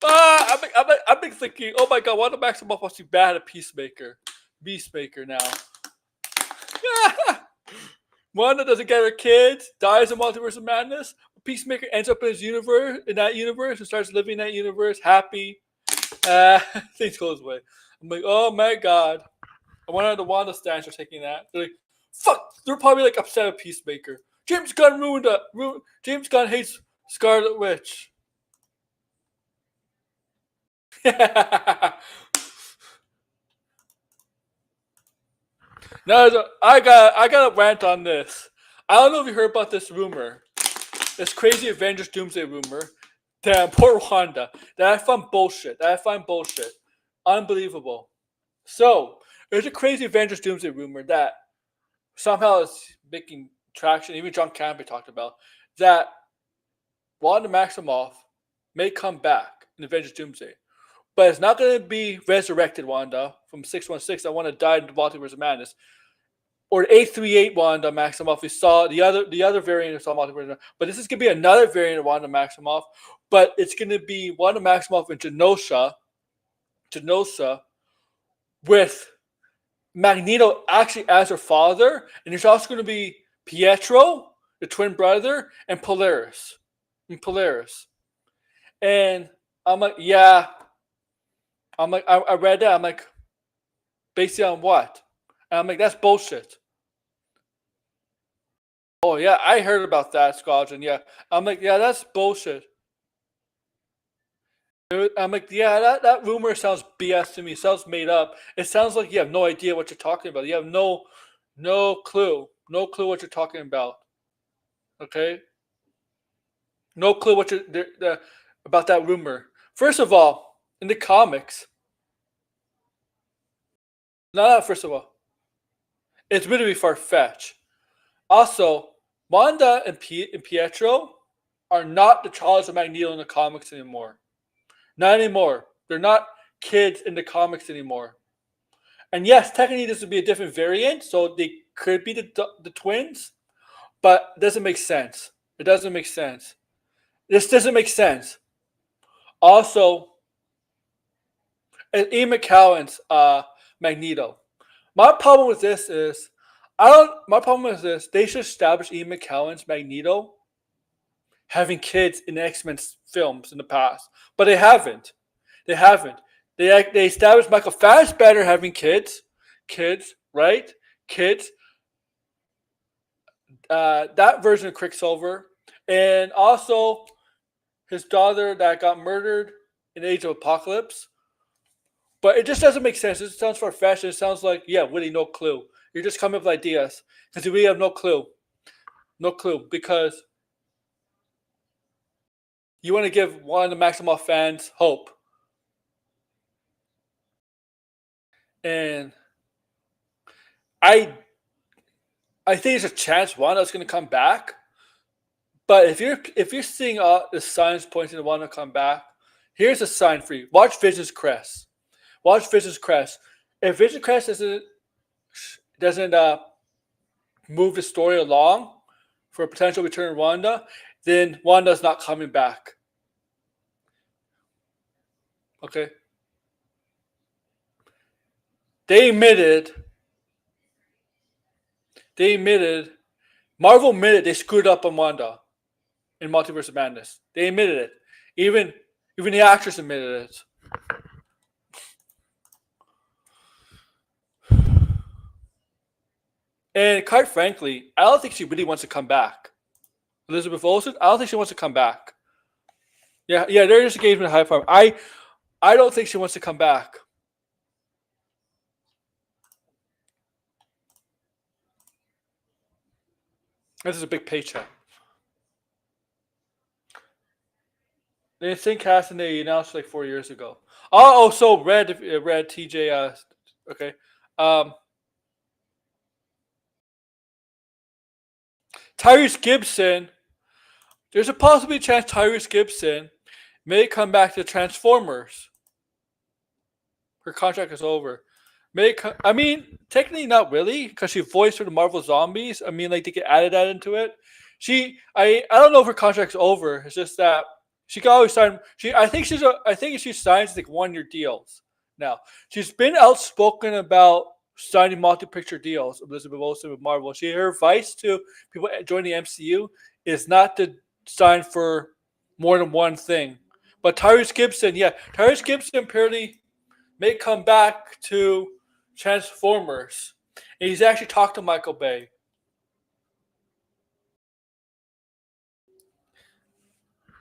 S2: I've been thinking, oh my God, Wanda Maximoff must be bad at Peacemaker now. Wanda doesn't get her kids, dies in Multiverse of Madness. Peacemaker ends up in that universe, and starts living in that universe, happy. Things go his way. I'm like, oh my God. I wonder how the Wanda stans are taking that. They're like, fuck. They're probably like upset at Peacemaker. James Gunn James Gunn hates Scarlet Witch. Now I got a rant on this. I don't know if you heard about this rumor. This crazy Avengers Doomsday rumor. Damn, poor Wanda. That I find bullshit. Unbelievable. So, there's a crazy Avengers Doomsday rumor that somehow is making traction. Even John Campbell talked about that Wanda Maximoff may come back in Avengers Doomsday. But it's not going to be resurrected Wanda from 616. That Wanda died in the Multiverse of Madness. Or 838 Wanda Maximoff. We saw the other variant of Multiverse, but this is going to be another variant of Wanda Maximoff. But it's going to be Wanda Maximoff and Genosha with Magneto actually as her father, and there's also going to be Pietro, the twin brother, and Polaris. And I'm like, yeah. I'm like, I read that. I'm like, based on what? And I'm like, that's bullshit. Oh yeah, I heard about that, Squadron. Yeah, I'm like, yeah, that's bullshit. I'm like, yeah, that rumor sounds BS to me. It sounds made up. It sounds like you have no idea what you're talking about. You have no clue, what you're talking about. Okay, no clue what you're about that rumor. First of all, in the comics, not first of all, it's really far fetched. Also, Wanda and Pietro are not the Charles of Magneto in the comics anymore. Not anymore. They're not kids in the comics anymore. And yes, technically this would be a different variant, so they could be the twins, but it doesn't make sense. It doesn't make sense. This doesn't make sense. Also, Ian McKellen's Magneto. My problem with this is, My problem with this, they should establish Ian McKellen's Magneto having kids in the X-Men films in the past, but they haven't. They haven't. They established Michael Fassbender having kids, right? Kids. That version of Quicksilver, and also his daughter that got murdered in Age of Apocalypse. But it just doesn't make sense. It sounds far-fetched. It sounds like, yeah, really no clue. You're just coming up with ideas because we have no clue. No clue, because you want to give one of the Maximoff fans hope. And I think there's a chance Wanda's going to come back. But if you're seeing the signs pointing to Wanda come back, here's a sign for you. Watch Vision's Crest. Watch Vision's Crest. If Vision Crest doesn't move the story along for a potential return of Wanda, then Wanda's not coming back. Okay? Marvel admitted they screwed up on Wanda in Multiverse of Madness. They admitted it. Even the actress admitted it. And quite frankly, I don't think she really wants to come back. Elizabeth Olsen, I don't think she wants to come back. Yeah, they just gave me a high five. I don't think she wants to come back. This is a big paycheck. The Insane Casting they announced like 4 years ago. Oh, so Red TJ. Okay. Tyrese Gibson. There's a possible chance Tyrese Gibson may come back to Transformers. Her contract is over. I mean, technically not really, because she voiced for the Marvel Zombies. I mean, like they could add that into it. I don't know if her contract's over. It's just that she can always sign. I think she signs like 1 year deals now. She's been outspoken about signing multi-picture deals. Elizabeth Olsen with Marvel. Her advice to people joining the MCU is not to sign for more than one thing. But Tyrese Gibson apparently may come back to Transformers. And he's actually talked to Michael Bay.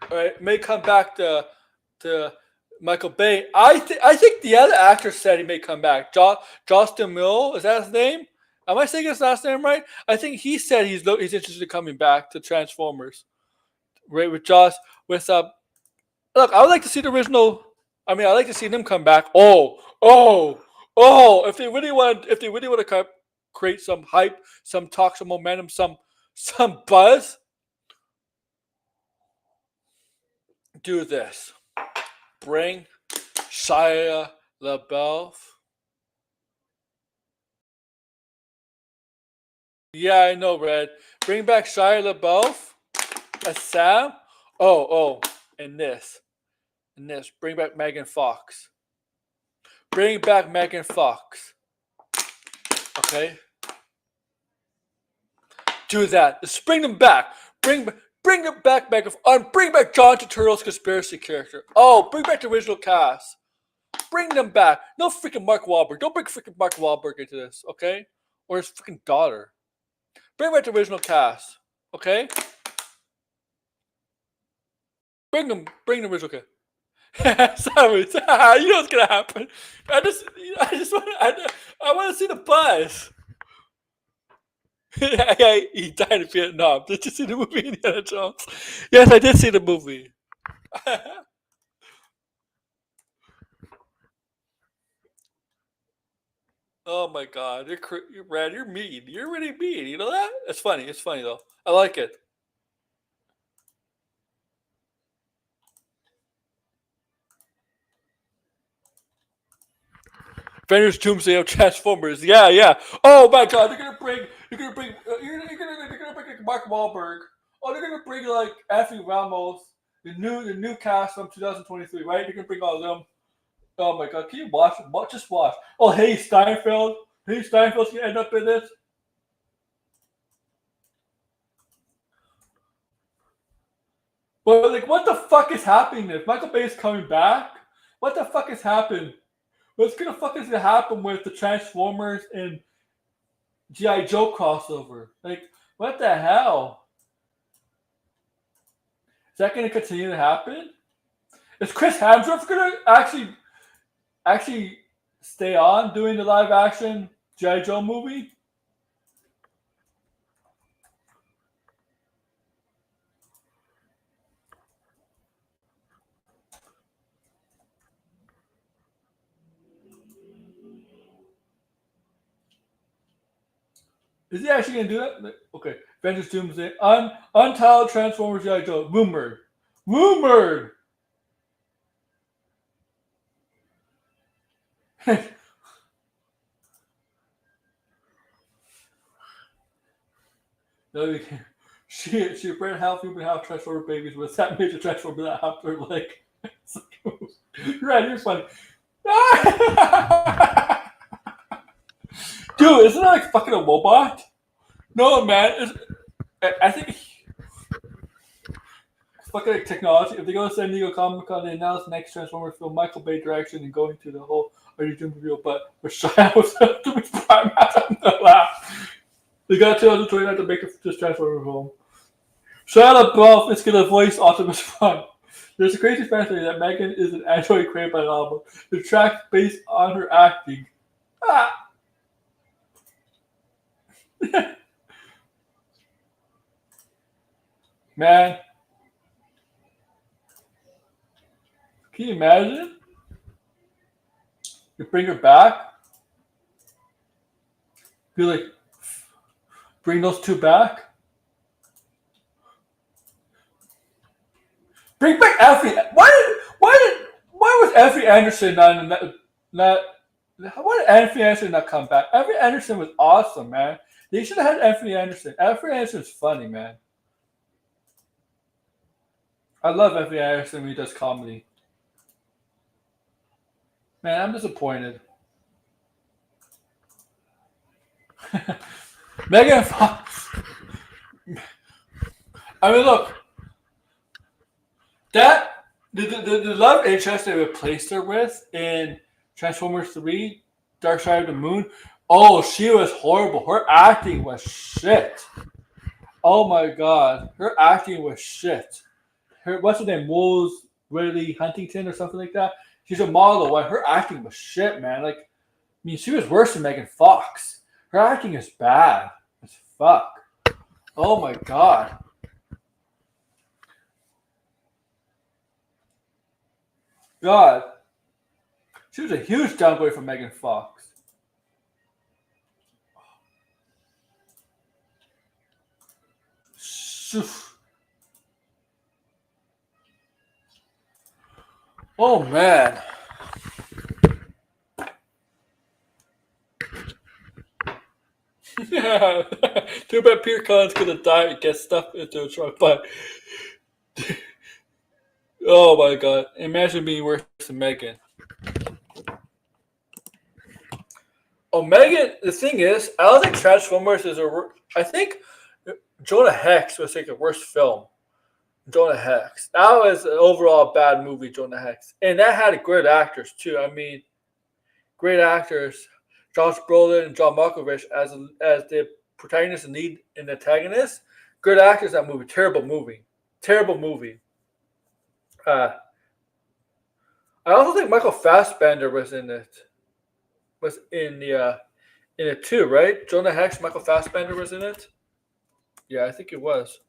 S2: All right, may come back to Michael Bay. I think the other actor said he may come back. Justin Mill, is that his name? Am I saying his last name right? I think he said he's interested in coming back to Transformers. Right, with Josh, with look, I would like to see the original. I mean, I'd like to see them come back. If they really want to create some hype, some talk, some momentum, some buzz, do this. Bring Shia LaBeouf. Yeah, I know, Red. Bring back Shia LaBeouf as Sam. And this. Bring back Megan Fox. Okay, do that. Just bring them back. Bring them back, bring back John Turturro's conspiracy character. Oh, bring back the original cast. Bring them back. No freaking Mark Wahlberg. Don't bring freaking Mark Wahlberg into this, okay? Or his freaking daughter. Bring back the original cast, okay? Bring the original cast. Sorry, you know what's gonna happen. I want to see the buzz. He died in Vietnam. Did you see the movie Indiana Jones? Yes, I did see the movie. Oh my God, you're Brad. You're mean. You're really mean. You know that? It's funny. It's funny though. I like it. Avengers Doomsday of Transformers. Yeah, yeah. Oh my God, they're gonna bring like Mark Wahlberg. Oh, they're gonna bring like Anthony Ramos, the new cast from 2023, right? They're gonna bring all of them. Oh my God, can you watch? Just watch. Oh, hey Steinfeld. Hey Steinfeld's gonna end up in this. But like, what the fuck is happening? If Michael Bay is coming back, what the fuck is happening? What's gonna fucking happen with the Transformers and GI Joe crossover? Like, what the hell? Is that gonna continue to happen? Is Chris Hemsworth gonna actually stay on doing the live action GI Joe movie? Is he actually gonna do that? Okay, Avengers Doomsday, untitled Transformers GI Joe, rumored. No, you can't. She bred half human, half transformer babies with that major transformer that half her leg. Right, you're funny. Dude, isn't that like fucking a robot? No, man. I think fucking like technology. If they go to San Diego Comic Con, they announce next Transformers film, Michael Bay direction, and going to the whole Doom reveal. But we're shy with the prime. I'm gonna laugh. They got 2029 to make this Transformer film. Shia LaBeouf is gonna voice Optimus Prime. There's a crazy fan theory that Megan is an android created by an album. The track based on her acting. Ah. Man, can you imagine? You bring her back. Be like, bring those two back. Bring back Effie. Why was Effie Anderson not why did Effie Anderson not come back? Effie Anderson was awesome, man. They should have had Effie Anderson. Effie Anderson is funny, man. I love Effie Anderson when he does comedy. Man, I'm disappointed. Megan Fox. I mean, look, that the love interest they replaced her with in Transformers 3, Dark Side of the Moon. Oh, she was horrible. Her acting was shit. Oh my God, her acting was shit. What's her name? Rose Ridley Huntington or something like that. She's a model. Her acting was shit, man. Like, I mean, she was worse than Megan Fox. Her acting is bad as fuck. Oh my God. God. She was a huge downgrade from Megan Fox. Oh man. Yeah. Too bad Peter Cullen's gonna die and get stuff into a truck, but oh my God. Imagine being worse than Megan. Megan. The thing is, I don't think Transformers is a. I think Jonah Hex was like the worst film. Jonah Hex. That was an overall bad movie, Jonah Hex. And that had great actors too. I mean, great actors. Josh Brolin and John Malkovich as the protagonist and lead and antagonist. Good actors in that movie. Terrible movie. Terrible movie. I also think Michael Fassbender was in it. Was in it too, right? Jonah Hex, Michael Fassbender was in it. Yeah, I think it was.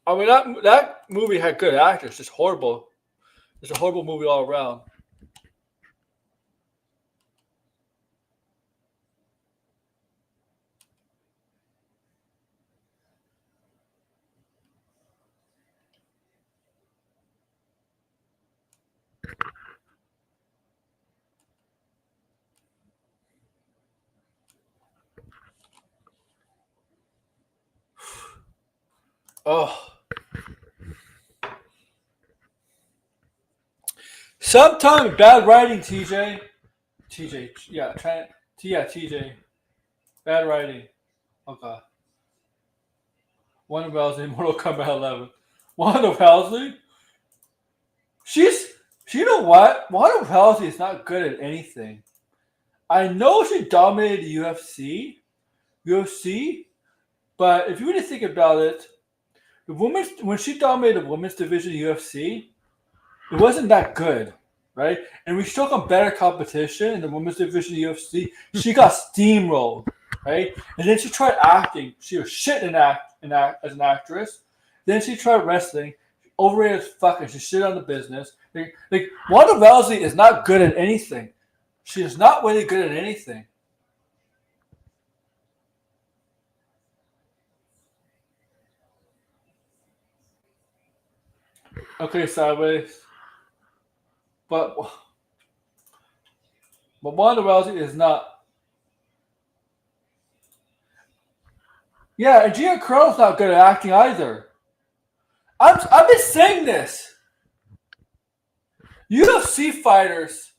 S2: I mean, that movie had good actors. Just horrible. It's a horrible movie all around. Oh. Sometimes bad writing, TJ. TJ, yeah, TJ. Bad writing. Okay. Wanda Rousey, Mortal Kombat 11. Wanda Rousey? She's, you know what? Wanda Rousey is not good at anything. I know she dominated the UFC, but if you really think about it, when she dominated the women's division of UFC, it wasn't that good, right? And we took on better competition in the women's division of UFC. She got steamrolled, right? And then she tried acting. She was shit as an actress. Then she tried wrestling. Overrated as fuck, and she shit on the business. Like Wanda Rousey is not good at anything. She is not really good at anything. Okay, sideways. But Wanda Rousey is not. Yeah, and Gia Carano's not good at acting either. I've been saying this. UFC fighters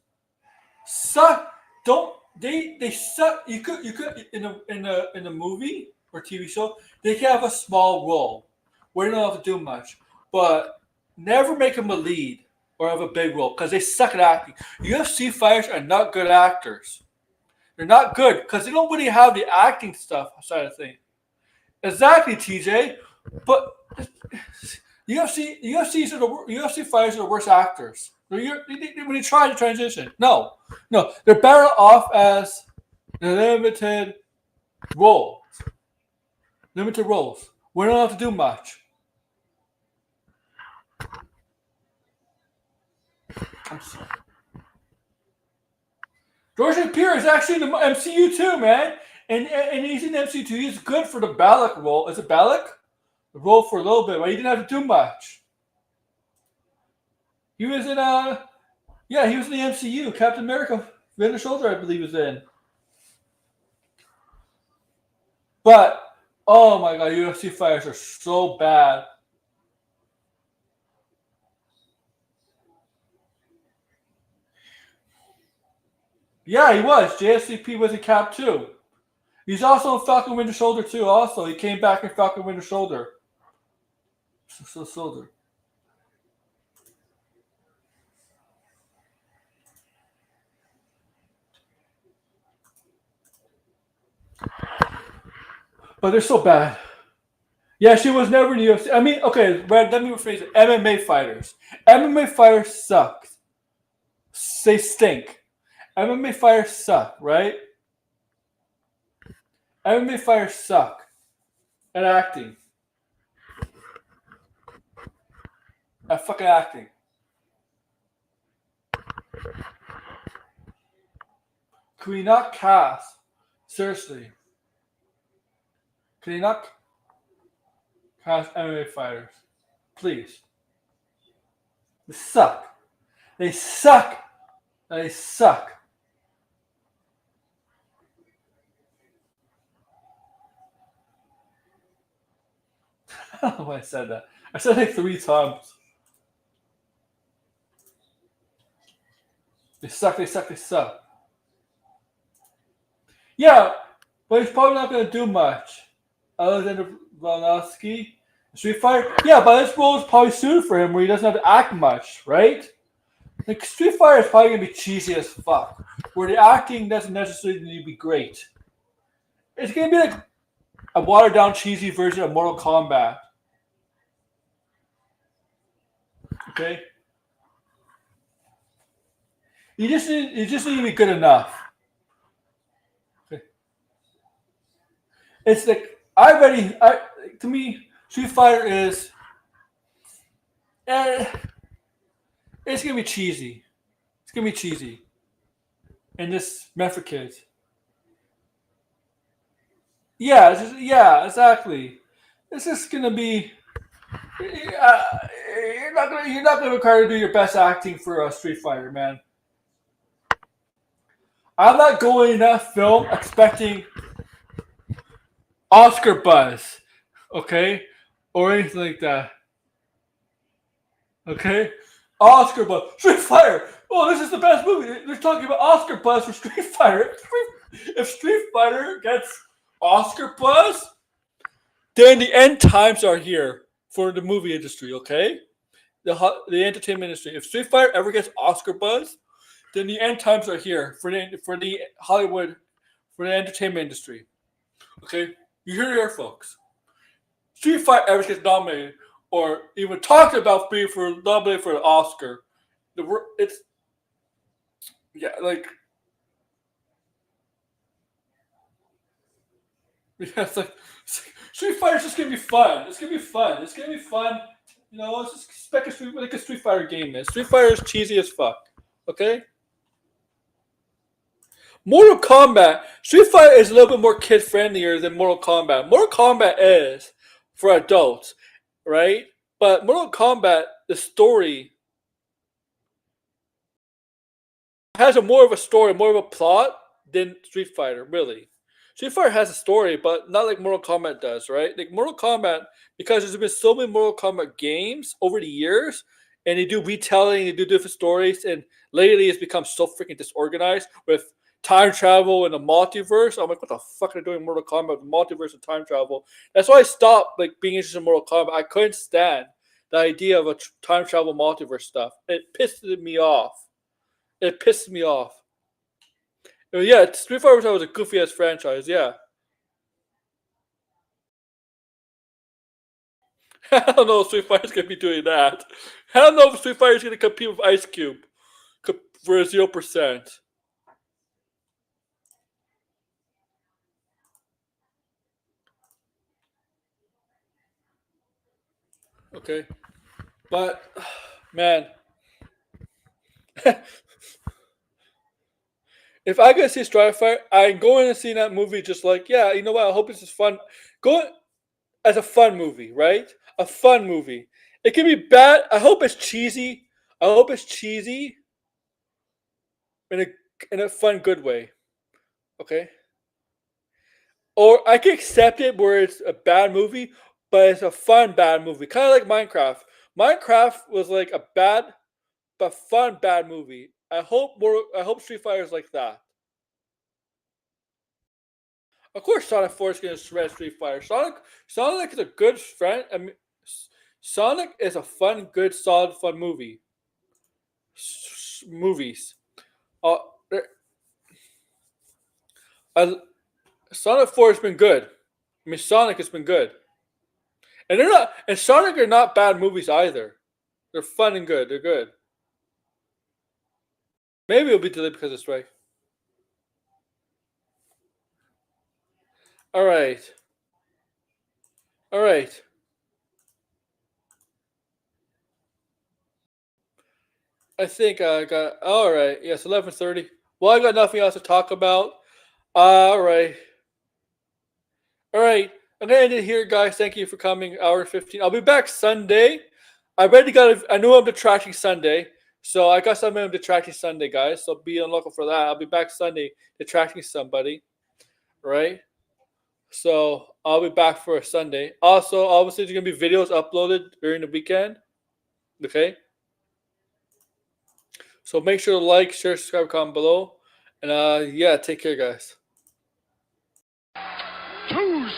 S2: suck. Don't they suck? You could in a movie or TV show they can have a small role where they don't have to do much, but never make them a lead or have a big role because they suck at acting. UFC fighters are not good actors. They're not good because they don't really have the acting stuff side of things. Exactly, TJ. But UFC fighters are the worst actors. When you try to transition, no, they're better off as limited roles. Limited roles. We don't have to do much. I'm sorry. Jordan Peele is actually in the MCU too, man. And he's in the MCU too. He's good for the Balak role. Is it Balak? The role for a little bit, but he didn't have to do much. He was in he was in the MCU. Captain America, Winter Soldier, I believe, was in. But oh my god, UFC fighters are so bad. Yeah, he was. JSCP was in Cap too. He's also in Falcon Winter Soldier too. Also, he came back in Falcon Winter Soldier. Soldier. But they're so bad. Yeah, she was never in the UFC. I mean, okay, let me rephrase it. MMA fighters. MMA fighters suck. They stink. MMA fighters suck, right? MMA fighters suck at acting. At fucking acting. Can we not cast? Seriously. Can you not cast MMA fighters? Please. They suck. They suck. They suck. I don't know why I said that. I said it like 3 times. They suck. They suck. They suck. Yeah, but he's probably not going to do much. Alexander Volnovsky, Street Fighter. Yeah, but this role is probably suited for him where he doesn't have to act much, right? Like Street Fighter is probably going to be cheesy as fuck, where the acting doesn't necessarily need to be great. It's going to be like a watered down cheesy version of Mortal Kombat. Okay? You just need to be good enough. Okay. It's like to me, Street Fighter is eh, it's gonna be cheesy. It's gonna be cheesy. And this meant for kids. Yeah, yeah, exactly. It's just gonna be you're not gonna require to do your best acting for a Street Fighter, man. I'm not going in that film expecting Oscar buzz, okay, or anything like that. Okay, Oscar buzz, Street Fighter. Oh, this is the best movie. They're talking about Oscar buzz for Street Fighter. If Street Fighter gets Oscar buzz, then the end times are here for the movie industry. Okay, the entertainment industry. If Street Fighter ever gets Oscar buzz, then the end times are here for the Hollywood, for the entertainment industry. Okay, you hear it here, folks. Street Fighter ever gets nominated or even talked about being nominated for an Oscar, it's yeah, like yeah, Street Fighter's just gonna be fun. It's gonna be fun. It's gonna be fun. It's just expect like a Street Fighter game is. Street Fighter is cheesy as fuck. Okay. Mortal Kombat. Street Fighter is a little bit more kid friendlier than Mortal Kombat. Mortal Kombat is for adults, right? But Mortal Kombat, the story has more of a story, more of a plot than Street Fighter, really. Street Fighter has a story, but not like Mortal Kombat does, right? Like Mortal Kombat, because there's been so many Mortal Kombat games over the years, and they do retelling, they do different stories, and lately it's become so freaking disorganized with time travel and the multiverse. I'm like, what the fuck are they doing in Mortal Kombat with multiverse and time travel? That's why I stopped like being interested in Mortal Kombat. I couldn't stand the idea of a time travel multiverse stuff. It pissed me off. It pissed me off. Yeah, Street Fighter was a goofy ass franchise. Yeah, I don't know if Street Fighter's gonna be doing that. I don't know if Street Fighter's gonna compete with Ice Cube for 0%. Okay, but man, if I go see Street Fighter, I'm going to see that movie just like, yeah, you know what? I hope this is fun. Go as a fun movie, right? A fun movie. It can be bad. I hope it's cheesy. I hope it's cheesy in a fun, good way. Okay. Or I can accept it where it's a bad movie, but it's a fun bad movie. Kind of like Minecraft. Minecraft was like a bad but fun bad movie. I hope Street Fighter is like that. Of course, Sonic 4 is going to shred Street Fighter. Sonic is a good friend. I mean, Sonic is a fun, good, solid, fun movie. Movies. Uh, I, Sonic 4 has been good. I mean, Sonic has been good, and they're not. And Sonic are not bad movies either. They're fun and good. They're good. Maybe it'll be delayed because it's right. All right. All right. I think I got. All right. Yes, 11:30. Well, I got nothing else to talk about. All right. All right. I'm gonna end it here, guys. Thank you for coming. Hour 15. I'll be back Sunday. I already got. I knew I'm detracting Sunday, so I got something I'm detracting Sunday, guys. So be on lookout for that. I'll be back Sunday detracting somebody. Right. So I'll be back for a Sunday. Also, obviously, there's gonna be videos uploaded during the weekend. Okay. So make sure to like, share, subscribe, comment below. And yeah, take care, guys.
S1: Too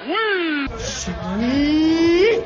S1: sweet! Sweet!